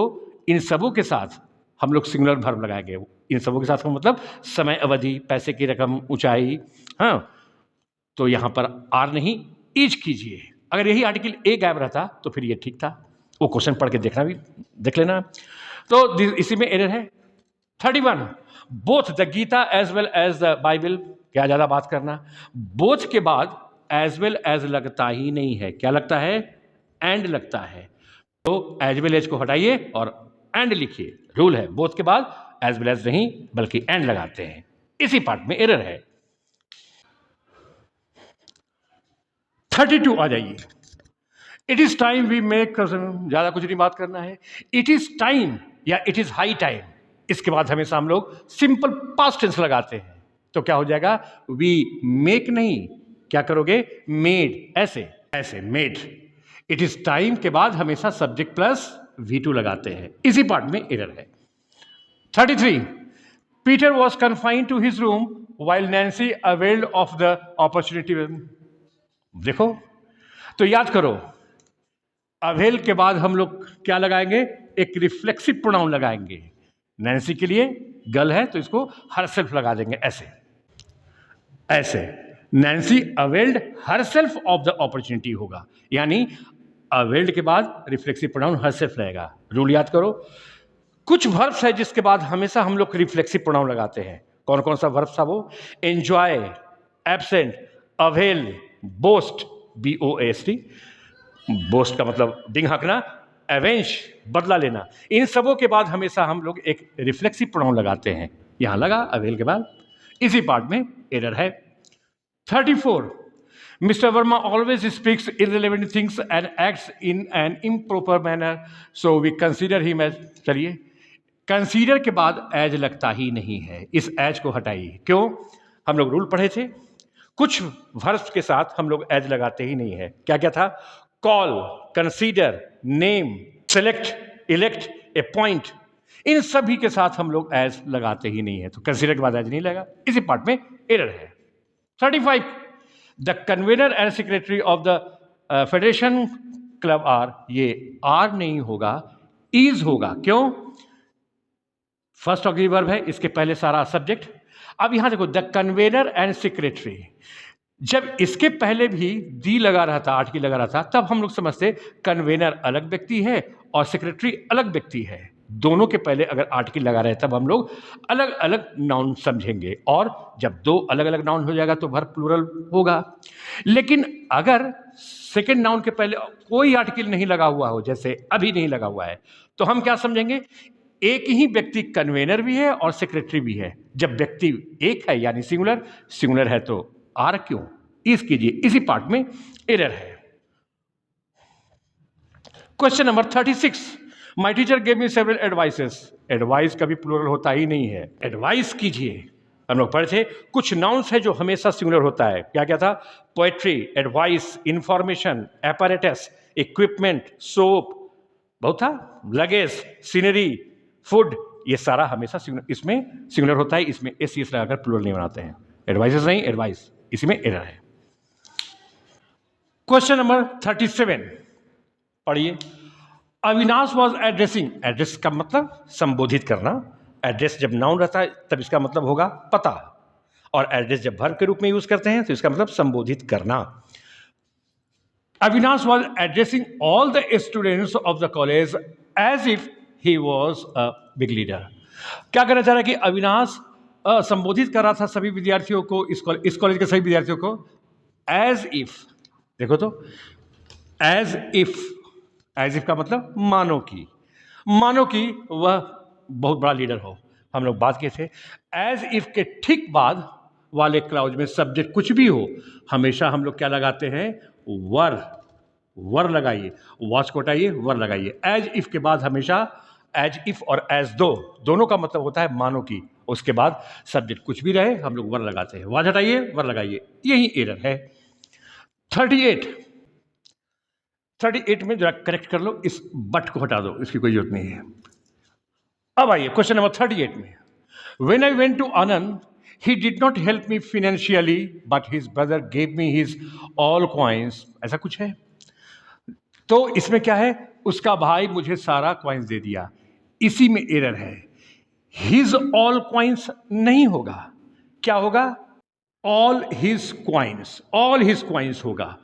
इन सबों के साथ हम लोग सिंगुलर वर्ब लगाएंगे। इन सबों के साथ का मतलब समय अवधि, पैसे की रकम, ऊंचाई। हाँ, तो यहां पर आर नहीं इज कीजिए। अगर यही आर्टिकल ए गायब रहता तो फिर ये ठीक था। वो क्वेश्चन पढ़ के देखना भी देख लेना। तो इसी में एरर है। 31। Both the Gita as well as the Bible. क्या ज्यादा बात करना, बोथ के बाद एज वेल एज लगता ही नहीं है, क्या लगता है, एंड लगता है। तो एज वेल एज को हटाइए और एंड लिखिए। रूल है, बोथ के बाद एज वेल एज नहीं बल्कि एंड लगाते हैं। इसी पार्ट में एरर है। 32 आ जाइए। It is time we make, ज्यादा कुछ नहीं बात करना है। इट इज टाइम या इट इज हाई टाइम, इसके बाद हमेशा हम लोग सिंपल पास्ट टेंस लगाते हैं। तो क्या हो जाएगा, वी मेक नहीं, क्या करोगे, मेड, ऐसे ऐसे मेड। इट इज टाइम के बाद हमेशा सब्जेक्ट प्लस V2 लगाते हैं। इसी पार्ट में एरर है। 33 Peter was confined to his room while Nancy availed of the opportunity. देखो तो याद करो, अवेल के बाद हम लोग क्या लगाएंगे, एक रिफ्लेक्सिव प्रोनाउन लगाएंगे। नैन्सी के लिए गर्ल है तो इसको हरसेल्फ लगा देंगे, ऐसे ऐसे। Nancy availed herself of the opportunity होगा, यानी अवेल्ड के बाद रिफ्लेक्सिव प्रोनाउन हरसेल्फ रहेगा। रूल याद करो। कुछ वर्ब्स है जिसके बाद हमेशा हम लोग रिफ्लेक्सिव प्रोनाउन लगाते हैं। कौन कौन सा वर्ब था वो, enjoy, absent, avail, boast, BOAST, boast का मतलब डिंग हकना, एवेंज बदला लेना। इन सबों के बाद हमेशा हम लोग एक रिफ्लेक्सिव प्रोनाउन लगाते हैं। यहां लगा अवेल के बाद, इसी पार्ट में एरर है। 34 Mr. Verma always speaks irrelevant things and acts in an improper manner, so we consider him as, चलिए, कंसीडर के बाद एज लगता ही नहीं है, इस एज को हटाइए। क्यों, हम लोग रूल पढ़े थे, कुछ वर्ब्स के साथ हम लोग एज लगाते ही नहीं है। क्या क्या था, call, consider, name, select, elect, appoint, इन सभी के साथ हम लोग एज लगाते ही नहीं है, तो कंसीडर के बाद एज नहीं लगा, इसी पार्ट में एरर है। 35 the convener and secretary of the federation club are, ये आर नहीं होगा, इज होगा। क्यों, फर्स्ट ऑक्सिलरी वर्ब है, इसके पहले सारा सब्जेक्ट। अब यहां देखो, द कन्वेनर एंड सेक्रेटरी, जब इसके पहले भी दी लगा रहा था, आर्टिकल लगा रहा था, तब हम लोग समझते कन्वेनर अलग व्यक्ति है और सेक्रेटरी अलग व्यक्ति है। दोनों के पहले अगर आर्टिकल लगा रहे तब हम लोग अलग अलग नाउन समझेंगे, और जब दो अलग अलग नाउन हो जाएगा तो वर्ब प्लूरल होगा। लेकिन अगर सेकेंड नाउन के पहले कोई आर्टिकल नहीं लगा हुआ हो, जैसे अभी नहीं लगा हुआ है, तो हम क्या समझेंगे, एक ही व्यक्ति कन्वेनर भी है और सेक्रेटरी भी है। जब व्यक्ति एक है यानी सिंगुलर, सिंगुलर है तो आर क्यों, इस कीजिए, इसी पार्ट में एरर है। Question number 36 my teacher gave me several advices, advice कभी प्लूरल होता ही नहीं है, एडवाइस कीजिए। हम लोग पढ़े थे कुछ नाउन्स है जो हमेशा सिंगुलर होता है। क्या क्या था, poetry, advice, information, apparatus, equipment, soap, बहुत था, लगेज, सीनरी, फूड, ये सारा हमेशा इसमें सिंगुलर होता है, इसमें एस लगाकर प्लूरल नहीं बनाते हैं। एडवाइसेस नहीं, एडवाइस, इसी में एरर है। क्वेश्चन नंबर 37 पढ़िए। अविनाश वॉज एड्रेसिंग, एड्रेस का मतलब संबोधित करना, एड्रेस जब नाउन रहता है तब इसका मतलब होगा पता, और एड्रेस जब वर्ब के रूप में यूज करते हैं तो इसका मतलब संबोधित करना। Avinash was addressing all the students of the college as if he was a big leader. क्या कहना चाह रहा है कि अविनाश संबोधित कर रहा था सभी विद्यार्थियों को, इस कॉलेज के सभी विद्यार्थियों को, एज इफ, देखो तो एज इफ का मतलब मानो कि वह बहुत बड़ा लीडर हो। हम लोग बात किए थे एज इफ के ठीक बाद वाले क्लाउज में सब्जेक्ट कुछ भी हो, हमेशा हम लोग क्या लगाते हैं, वर लगाइए, वॉच को हटाइए, वर लगाइए। एज इफ के बाद हमेशा एज इफ और एज दोनों का मतलब होता है मानो की, उसके बाद सब्जेक्ट कुछ भी रहे हम लोग वर लगाते हैं। वॉच हटाइए, वर लगाइए, यही एरर है। 38 में जरा करेक्ट कर लो, इस बट को हटा दो, इसकी कोई जरूरत नहीं है। अब आइए क्वेश्चन नंबर 38 में, when I went to Anand he did not help me financially but his brother gave me his all coins, ऐसा कुछ है। तो इसमें क्या है, उसका भाई मुझे सारा कॉइन्स दे दिया, इसी में एरर है। हिज ऑल कॉइन्स नहीं होगा, क्या होगा, ऑल हिज कॉइन्स होगा।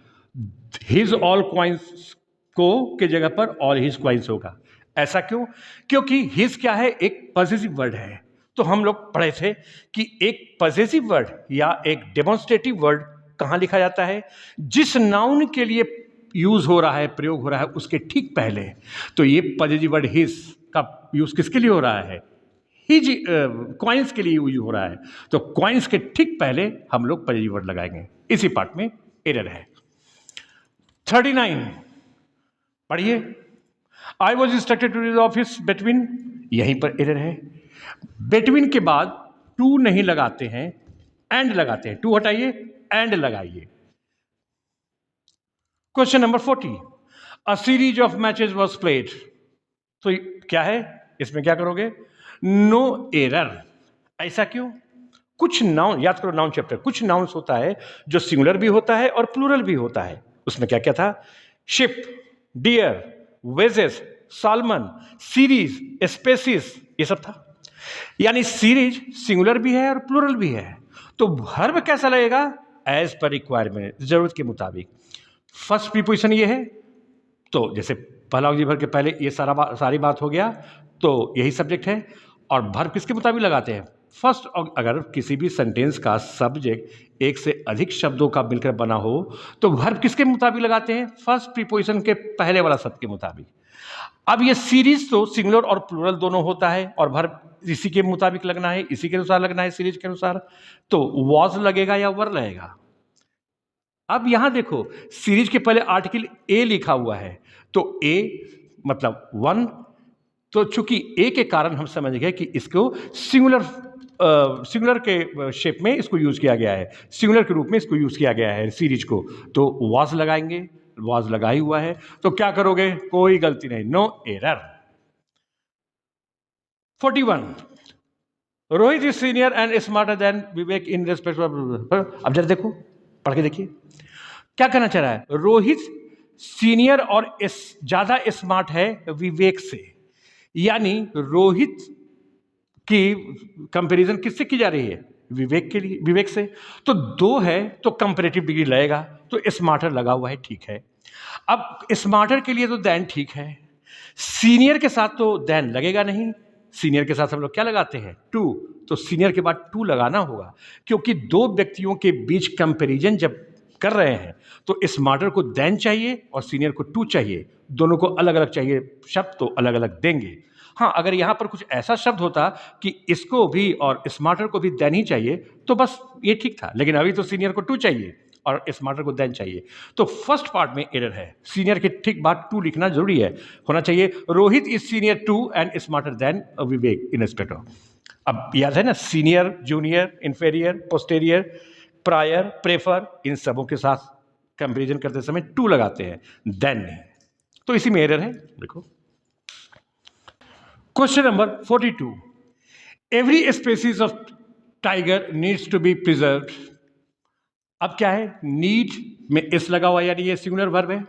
हिज ऑल कॉइन्स को के जगह पर ऑल हिज कॉइन्स होगा। ऐसा क्यों, क्योंकि हिज क्या है, एक पॉजिटिव वर्ड है। तो हम लोग पढ़े थे कि एक पॉजिटिव वर्ड या एक डेमोन्स्ट्रेटिव वर्ड कहां लिखा जाता है, जिस नाउन के लिए यूज हो रहा है, प्रयोग हो रहा है, उसके ठीक पहले। तो ये पॉजिटिव वर्ड हिज का यूज किसके लिए हो रहा है, ही जी कॉइन्स के लिए यूज हो रहा है, तो कॉइन्स के ठीक पहले हम लोग पजेसिव वर्ड लगाएंगे। इसी पार्ट में एरर है। 39 पढ़िए। I was instructed to the office between, यहीं पर एरर है। बिटवीन के बाद टू नहीं लगाते हैं, एंड लगाते हैं। टू हटाइए, एंड लगाइए। Question number 40, a series of matches was played. तो क्या है इसमें, क्या करोगे? No error. ऐसा क्यों? कुछ नाउन, याद करो नाउन चैप्टर, कुछ नाउन्स होता है जो सिंगुलर भी होता है और प्लूरल भी होता है। उसमें क्या क्या था? Ship, deer, wages, salmon, series, species, ये सब था। यानी सीरीज सिंगुलर भी है और प्लूरल भी है। तो वर्ब कैसा लगेगा? एज पर रिक्वायरमेंट, जरूरत के मुताबिक। फर्स्ट प्रीपोजिशन ये है, तो जैसे पहला अवधि भर के पहले ये सारी बात हो गया, तो यही सब्जेक्ट है। और वर्ब किसके मुताबिक लगाते हैं? फर्स्ट। अगर किसी भी सेंटेंस का सब्जेक्ट एक से अधिक शब्दों का मिलकर बना हो तो वर्ब किसके मुताबिक लगाते हैं? फर्स्ट प्रीपोजिशन के पहले वाला शब्द के मुताबिक। अब ये सीरीज तो सिंगुलर और प्लूरल दोनों होता है, और वर्ब इसी के मुताबिक लगना है, इसी के अनुसार लगना है, सीरीज के अनुसार। तो वॉज लगेगा या वर लगेगा? अब यहां देखो, सीरीज के पहले आर्टिकल ए लिखा हुआ है, तो ए मतलब वन। तो चूंकि ए के कारण हम समझ गए कि इसको सिंगुलर के शेप में इसको यूज किया गया है, सिंगुलर के रूप में इसको यूज किया गया है सीरीज को, तो वॉज लगाएंगे। वॉज लगा ही हुआ है, तो क्या करोगे? कोई गलती नहीं, no error. 41, Rohit is senior and smarter than Vivek in respect. अब जरा देखो, पढ़ के देखिए क्या कहना चाह रहा है। रोहित सीनियर और ज्यादा स्मार्ट है विवेक से, यानी रोहित की कंपैरिजन किससे की जा रही है? विवेक के लिए, विवेक से। तो दो है तो कंपैरेटिव डिग्री लगेगा, तो स्मार्टर लगा हुआ है, ठीक है। अब स्मार्टर के लिए तो देन ठीक है, सीनियर के साथ तो देन लगेगा नहीं। सीनियर के साथ हम लोग क्या लगाते हैं? टू। तो सीनियर के बाद टू लगाना होगा, क्योंकि दो व्यक्तियों के बीच कंपैरिजन जब कर रहे हैं तो स्मार्टर को देन चाहिए और सीनियर को टू चाहिए। दोनों को अलग अलग चाहिए शब्द, तो अलग अलग देंगे। हाँ, अगर यहां पर कुछ ऐसा शब्द होता कि इसको भी और स्मार्टर को भी देन ही चाहिए तो बस ये ठीक था, लेकिन अभी तो सीनियर को टू चाहिए और स्मार्टर को देन चाहिए। तो फर्स्ट पार्ट में एरर है, सीनियर के ठीक बाद टू लिखना जरूरी है, होना चाहिए Rohit is senior to and smarter than Vivek in respect of. अब याद है ना, senior, junior, inferior, posterior, prior, prefer, इन सबों के साथ कंपैरिजन करते समय टू लगाते हैं, देन नहीं। तो इसी में एरर है, देखो। Question number 42, every species of tiger needs to be preserved. अब क्या है? नीड में एस लगा हुआ, यानी ये सिंगुलर वर्ब है।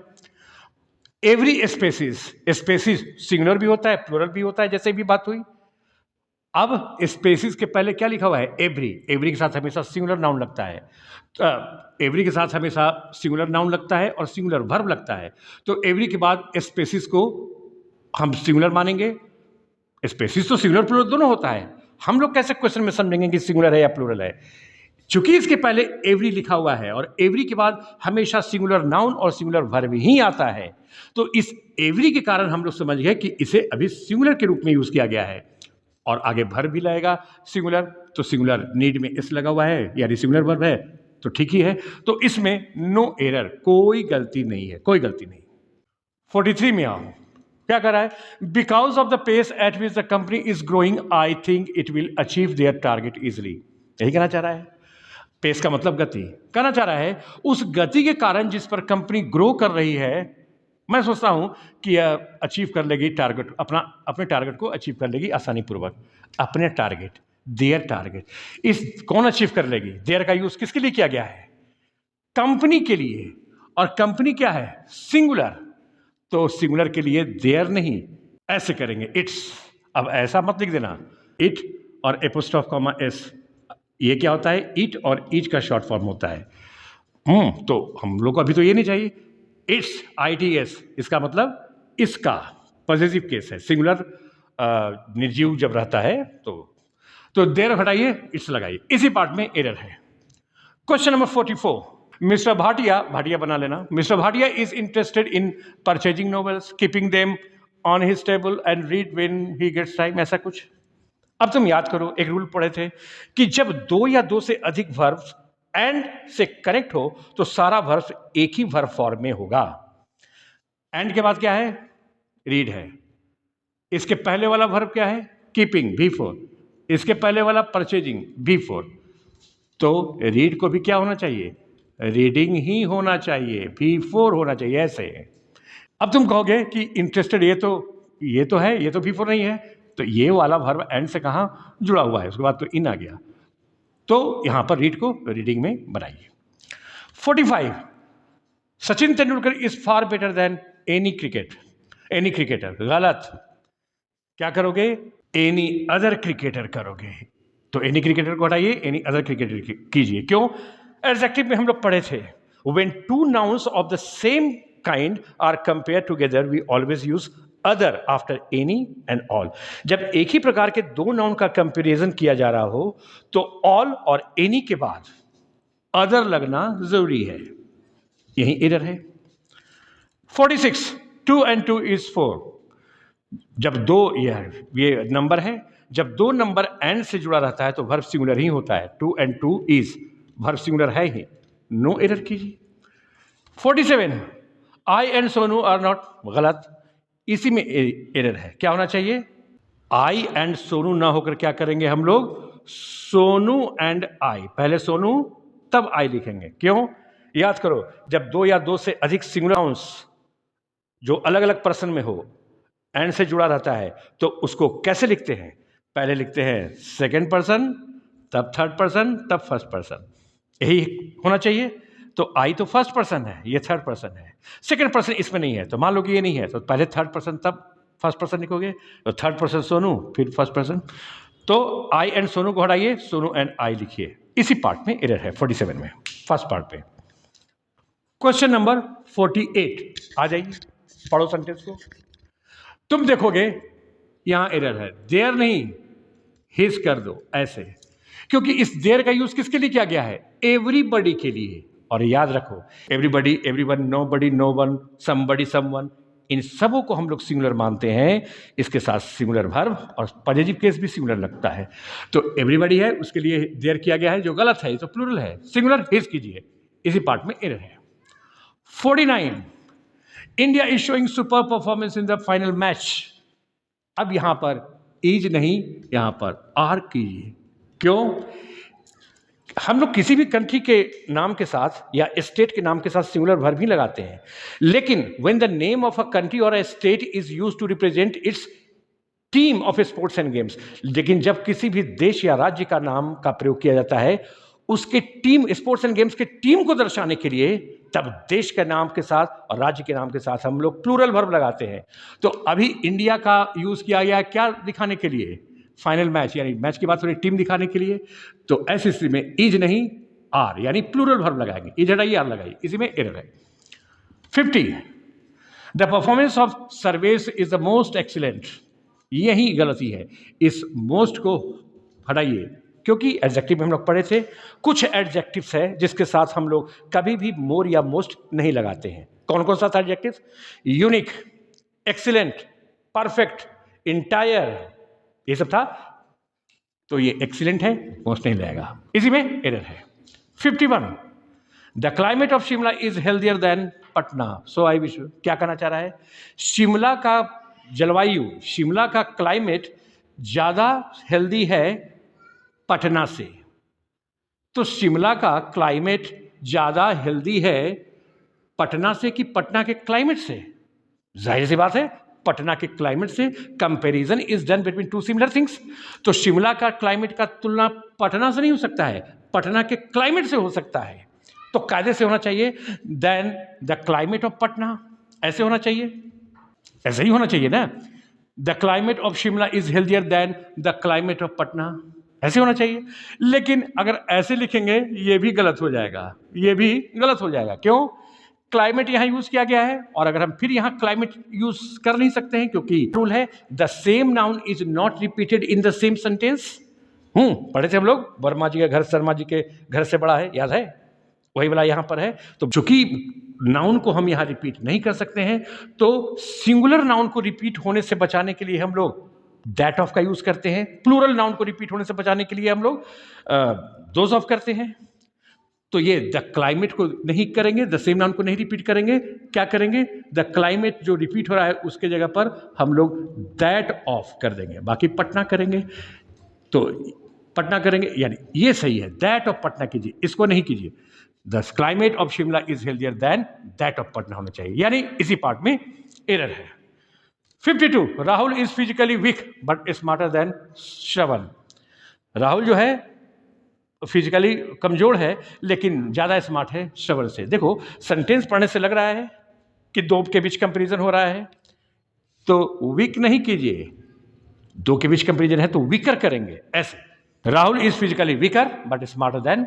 एवरी स्पेसीज, स्पेसीज सिंगुलर भी होता है, प्लूरल भी होता है, जैसे भी बात हुई। अब स्पेसीज के पहले क्या लिखा हुआ है? एवरी। एवरी के साथ हमेशा सिंगुलर नाउन लगता है, एवरी के साथ हमेशा सिंगुलर नाउन लगता है और सिंगुलर वर्ब लगता है। तो एवरी के बाद स्पेसीज को हम सिंगुलर मानेंगे। स्पेसीज तो सिंगुलर प्लूरल दोनों होता है, हम लोग कैसे क्वेश्चन में समझेंगे कि सिंगुलर है या प्लूरल है? चूंकि इसके पहले एवरी लिखा हुआ है और एवरी के बाद हमेशा सिंगुलर नाउन और सिंगुलर वर्ब ही आता है, तो इस एवरी के कारण हम लोग समझ गए कि इसे अभी सिंगुलर के रूप में यूज किया गया है। और आगे वर्ब भी लगेगा सिंगुलर, तो सिंगुलर नीड में इस लगा हुआ है, यानी सिंगुलर वर्ब है, तो ठीक ही है। तो इसमें नो एरर, कोई गलती नहीं है, कोई गलती नहीं। 43 में आओ, क्या कर रहा है? Because of the pace at which the company is growing I think it will achieve their target easily. यही कहना चाह रहा है। पेस का मतलब गति, कहना चाह रहा है उस गति के कारण जिस पर कंपनी ग्रो कर रही है, मैं सोचता हूं कि अचीव कर लेगी टारगेट, अपने टारगेट को अचीव कर लेगी आसानी पूर्वक। अपने टारगेट, देयर टारगेट, इस कौन अचीव कर लेगी? देयर का यूज किसके लिए किया गया है? कंपनी के लिए। और कंपनी क्या है? सिंगुलर। तो सिंगुलर के लिए देयर नहीं, ऐसे करेंगे इट्स। अब ऐसा मत लिख देना, इट और एपोस्ट्रोफ कॉमा एस, ये क्या होता है? इट और इच का शॉर्ट फॉर्म होता है। तो हम लोग को अभी तो ये नहीं चाहिए। इट्स, ITS, इसका मतलब इसका पॉजिटिव केस है, सिंगुलर निर्जीव जब रहता है तो देर हटाइए, इट्स लगाइए। इसी पार्ट में एरर है। Question number 44, Mr Bhatia, Bhatia बना लेना, Mr Bhatia is interested in purchasing novels, keeping them on his table and read when he gets time, ऐसा कुछ।
अब तुम याद करो, एक रूल पढ़े थे कि जब दो या दो से अधिक वर्ब्स एंड से कनेक्ट हो तो सारा वर्ब एक ही वर्ब फॉर्म में होगा। एंड के बाद क्या है? रीड है। इसके पहले वाला वर्ब क्या है? Keeping, V4। इसके पहले वाला परचेजिंग, V4। तो रीड को भी क्या होना चाहिए? रीडिंग ही होना चाहिए, V4 होना चाहिए, ऐसे। अब तुम कहोगे कि इंटरेस्टेड ये तो है, ये तो V4 नहीं है, तो ये वाला वर्ब एंड से कहां जुड़ा हुआ है? उसके बाद तो इन आ गया, तो यहां पर रीड को रीडिंग में बनाइए। 45, Sachin Tendulkar is far better than any cricketer. गलत। क्या करोगे? एनी अदर क्रिकेटर करोगे। तो एनी क्रिकेटर को हटाइए, एनी अदर क्रिकेटर कीजिए। क्यों? एडजेक्टिव में हम लोग पढ़े थे, when two nouns of the same kind are compare together we always use other after any and all. जब एक ही प्रकार के दो नाउन का कंपेरिजन किया जा रहा हो तो ऑल और एनी के बाद अदर लगना जरूरी है। यही एरर है। 46, 2 and 2 is 4। जब दो, ये नंबर है, जब दो नंबर एंड से जुड़ा रहता है तो वर्ब सिंगुलर ही होता है। 2 and 2 is वर्ब सिंगुलर है ही, नो एरर कीजिए। 47, आई एंड सोनू आर नॉट। गलत। इसी में एरर है। क्या होना चाहिए? आई एंड सोनू ना होकर क्या करेंगे हम लोग? Sonu and I. पहले सोनू तब आई लिखेंगे। क्यों? याद करो, जब दो या दो से अधिक सिंगुलर नाउन्स जो अलग अलग पर्सन में हो एंड से जुड़ा रहता है तो उसको कैसे लिखते हैं? पहले लिखते हैं सेकंड पर्सन, तब थर्ड पर्सन, तब फर्स्ट पर्सन। यही होना चाहिए। तो आई तो फर्स्ट पर्सन है, ये थर्ड पर्सन है। सेकंड पर्सन इसमें नहीं है, तो मान लो कि ये नहीं है, तो पहले थर्ड पर्सन तब फर्स्ट पर्सन लिखोगे। तो थर्ड पर्सन सोनू, फिर फर्स्ट पर्सन। तो आई एंड सोनू को हटाइए, सोनू एंड आई लिखिए। इसी पार्ट में एरर है, 47 में, फर्स्ट पार्ट पे। क्वेश्चन नंबर 48 आ जाइए, पढ़ो सेंटेंस को। तुम देखोगे यहां एरर है, देयर नहीं, हिज कर दो ऐसे, क्योंकि इस देयर का यूज किसके लिए किया गया है? एवरीबॉडी के लिए। और याद रखो, everybody, everyone, nobody, no one, somebody, someone, इन सबों को हम लोग सिंगुलर मानते हैं। इसके साथ सिंगुलर वर्ब और पॉजिटिव केस भी सिंगुलर लगता है। तो एवरीबॉडी है, उसके लिए देयर किया गया है, जो गलत है, तो प्लूरल है, सिंगुलर हिज कीजिए। इसी पार्ट में एरर है। 49, India is showing super performance in the final match. अब यहां पर इज नहीं, यहां पर आर कीजिए। क्यों? हम लोग किसी भी कंट्री के नाम के साथ या स्टेट के नाम के साथ सिंगुलर वर्ब ही लगाते हैं, लेकिन when the name of a country or a state is used to represent its team of sports and games, लेकिन जब किसी भी देश या राज्य का नाम का प्रयोग किया जाता है उसके टीम, स्पोर्ट्स एंड गेम्स के टीम को दर्शाने के लिए, तब देश के नाम के साथ और राज्य के नाम के साथ हम लोग प्लूरल वर्ब लगाते हैं। तो अभी इंडिया का यूज किया गया क्या दिखाने के लिए? फाइनल मैच, यानी मैच के बाद थोड़ी टीम दिखाने के लिए। तो ऐसी स्थिति में इज नहीं आर, यानी प्लूरल वर्ब लगाएंगे। इज हटाइए, आर लगाइए। इसी में एरर है। 50, the performance of service is the most excellent. यही गलती है, इस मोस्ट को हटाइए, क्योंकि एडजेक्टिव में हम लोग पढ़े थे, कुछ एडजेक्टिव्स है जिसके साथ हम लोग कभी भी मोर या मोस्ट नहीं लगाते हैं। कौन कौन सा था adjective? Unique, excellent, perfect, entire, ये सब था। तो ये एक्सीलेंट है, मोस्ट नहीं लगेगा। इसी में एरर है। 51, the climate of Shimla is healthier then Patna. So I wish, क्या कहना चाह रहा है? शिमला का जलवायु, शिमला का क्लाइमेट ज्यादा हेल्दी है पटना से। तो शिमला का क्लाइमेट ज्यादा हेल्दी है पटना से कि पटना के क्लाइमेट से? जाहिर सी बात है, पटना के क्लाइमेट से। Comparison is done between two similar things. तो शिमला का क्लाइमेट का तुलना पटना से नहीं हो सकता है, पटना के क्लाइमेट से हो सकता है। तो कायदे से होना चाहिए than the climate of Patna, ऐसे होना चाहिए, ऐसे ही होना चाहिए ना। The climate of Shimla is healthier than the climate of Patna, ऐसे होना चाहिए। लेकिन अगर ऐसे लिखेंगे ये भी गलत हो जाएगा, ये भी गलत हो जाएगा। क्यों? क्लाइमेट यहां यूज किया गया है, और अगर हम फिर यहां क्लाइमेट यूज कर नहीं सकते हैं, क्योंकि रूल है the same noun is not repeated in the same sentence. पढ़े थे हम लोग, वर्मा जी का घर शर्मा जी के घर से बड़ा है, याद है? वही वाला यहां पर है। तो चूंकि नाउन को हम यहां रिपीट नहीं कर सकते हैं, तो सिंगुलर नाउन को रिपीट होने से बचाने के लिए हम लोग दैट ऑफ का यूज करते हैं। प्लूरल नाउन को रिपीट होने से बचाने के लिए हम लोग दोज ऑफ करते हैं। तो ये द क्लाइमेट को नहीं करेंगे, द सेम नाउन को नहीं रिपीट करेंगे, क्या करेंगे, द क्लाइमेट जो रिपीट हो रहा है उसके जगह पर हम लोग दैट ऑफ कर देंगे। बाकी पटना करेंगे, तो पटना करेंगे, यानी ये सही है, दैट ऑफ पटना कीजिए, इसको नहीं कीजिए। The climate of Shimla is healthier than that of Patna होना चाहिए, यानी इसी पार्ट में एरर है। 52, Rahul is physically weak but smarter than Shravan. Rahul जो है फिजिकली कमजोर है लेकिन ज्यादा स्मार्ट है श्रवण से। देखो सेंटेंस पढ़ने से लग रहा है कि दो के बीच कंपैरिजन हो रहा है, तो वीक नहीं कीजिए, दो के बीच कंपैरिजन है तो वीकर करेंगे ऐसे। Rahul is physically weaker but smarter than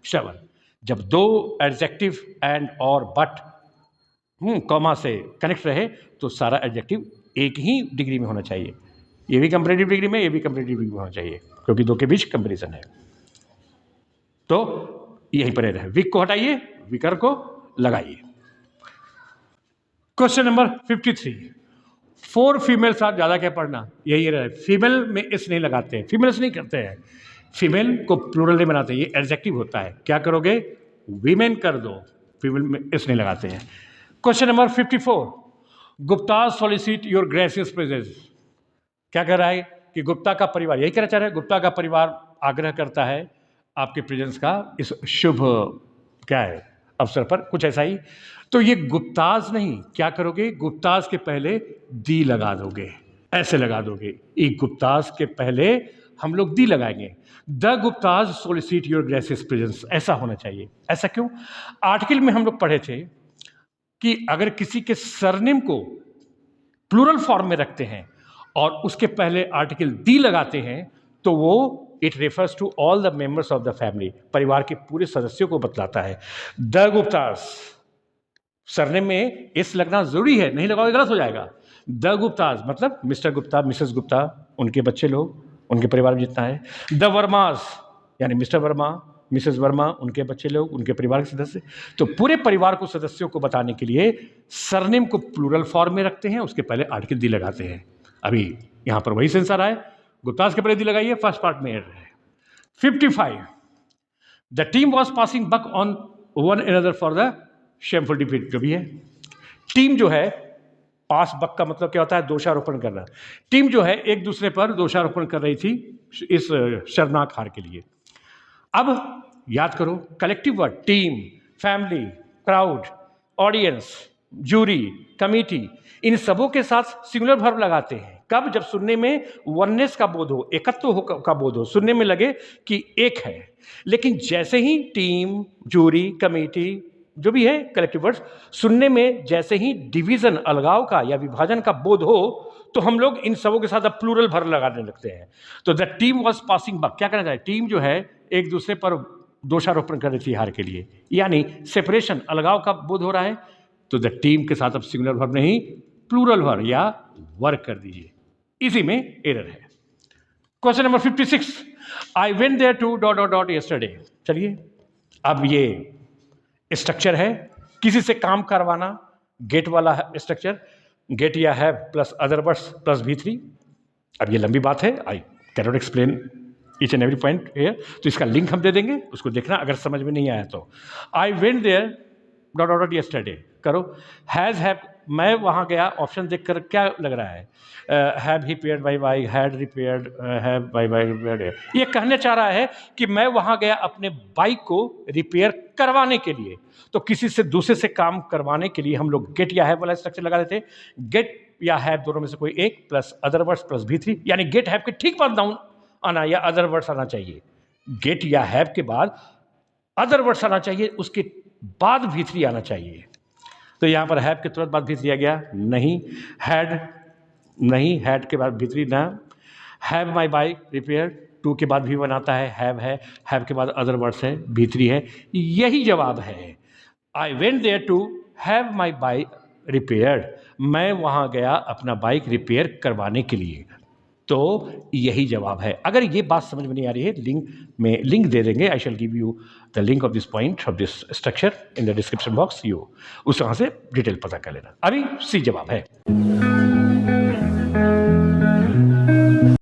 Shravan. जब दो एडजेक्टिव एंड और बट कॉमा से कनेक्ट रहे तो सारा एडजेक्टिव एक ही डिग्री में होना चाहिए, ये भी कंपैरेटिव डिग्री में, ये भी कंपैरेटिव डिग्री में होना चाहिए, क्योंकि दो के बीच कंपैरिजन है। तो यहीं पर रहे, वीक को हटाइए, वीकर को लगाइए। क्वेश्चन नंबर 53, 4 फीमेल्स आप ज्यादा क्या पढ़ना, यही रहे। फीमेल में इस नहीं लगाते हैं, फीमेल्स नहीं करते हैं, फीमेल को प्लूरल नहीं बनाते, ये एडजेक्टिव होता है। क्या करोगे, वीमेन कर दो, फीमेल में इस नहीं लगाते हैं। Question number 54, Gupta solicit your gracious presence. क्या कह रहा है कि गुप्ता का परिवार, यही कहना चाह रहा है, गुप्ता का परिवार आग्रह करता है आपके प्रेजेंस का इस शुभ क्या है अवसर पर, कुछ ऐसा ही। तो ये गुप्ताज नहीं, क्या करोगे, गुप्ताज के पहले दी लगा दोगे, ऐसे लगा दोगे, एक गुप्ताज के पहले हम लोग दी लगाएंगे। The Gupta's solicit your gracious presence, ऐसा होना चाहिए। ऐसा क्यों, आर्टिकल में हम लोग पढ़े थे कि अगर किसी के सरनेम को प्लूरल फॉर्म में रखते हैं और उसके पहले आर्टिकल दी लगाते हैं तो वो it refers to all the members of the family, परिवार के पूरे सदस्यों को बतलाता है। द गुप्तास, सरनेम में इस लगना जरूरी है, नहीं लगाओगे गलत हो जाएगा। द गुप्तास मतलब मिस्टर गुप्ता, मिसेस गुप्ता, उनके बच्चे लोग, उनके परिवार में जितना है। द वर्मास यानी मिस्टर वर्मा, मिसेस वर्मा, उनके बच्चे लोग, उनके परिवार के सदस्य। तो पूरे परिवार को सदस्यों को बताने के लिए सरनेम को प्लूरल फॉर्म में रखते हैं, उसके पहले आर्टिकल दी लगाते हैं। अभी यहां पर वही सेंस आ रहा है, गुप्तास के पहले दी लगाइए, फर्स्ट पार्ट में एरर है। 55, the team was passing buck on one another for the shameful defeat. जो भी है, टीम जो है, पास बक का मतलब क्या होता है, दोषारोपण करना। टीम जो है एक दूसरे पर दोषारोपण कर रही थी इस शर्मनाक हार के लिए। अब याद करो, collective word team, family, crowd, audience, jury, committee, इन सबों के साथ सिंगुलर वर्ब लगाते हैं। कब, जब सुनने में वननेस का बोध हो, एकत्व का बोध हो, सुनने में लगे कि एक है। लेकिन जैसे ही टीम, जूरी, कमेटी, जो भी है कलेक्टिव वर्ड्स, सुनने में जैसे ही डिवीजन, अलगाव का या विभाजन का बोध हो तो हम लोग इन सबों के साथ अब प्लूरल वर्ब लगाने लगते हैं। तो द टीम वॉज पासिंग बक, क्या करना चाहिए, टीम जो है एक दूसरे पर दोषारोपण कर रही थी हार के लिए, यानी सेपरेशन, अलगाव का बोध हो रहा है। तो द टीम के साथ अब सिंगुलर वर्ब नहीं, प्लूरल वर्ब या वर्क कर दीजिए, इसी में एरर है। Question number 56, I went there to dot dot dot yesterday. चलिए, अब ये स्ट्रक्चर है किसी से काम करवाना, गेट वाला स्ट्रक्चर, गेट या है plus other words plus V3। अब ये लंबी बात है, I can not explain each and every point here, तो इसका लिंक हम दे देंगे, उसको देखना अगर समझ में नहीं आया तो। I went there dot dot dot yesterday करो, हैज हैव, मैं वहाँ गया, ऑप्शन देखकर क्या लग रहा है, have he paired by bike, had repaired, have by bike repaired. ये कहने चाह रहा है कि मैं वहाँ गया अपने बाइक को रिपेयर करवाने के लिए। तो किसी से दूसरे से काम करवाने के लिए हम लोग गेट या हैव वाला स्ट्रक्चर लगा देते। गेट या हैव दोनों में से कोई एक plus other words plus V3, यानी गेट हैव के ठीक बाद नाउन आना या अदर वर्ड्स आना चाहिए। गेट या हैव के बाद अदर वर्ड्स आना चाहिए, उसके बाद V3 आना चाहिए। तो यहाँ पर हैव के तुरंत बाद V3 आ गया, नहीं। हैड नहीं, हैड के बाद V3 ना। Have my bike repair, to के बाद V1 आता है, हैव के बाद अदर वर्ड्स है, V3 है, यही जवाब है। I went there to have my bike repaired, मैं वहाँ गया अपना बाइक रिपेयर करवाने के लिए। तो यही जवाब है। अगर ये बात समझ में नहीं आ रही है, लिंक दे देंगे, I shall give you the link of this point of this structure in the description box, you उस वहाँ से डिटेल पता कर लेना। अभी सी जवाब है।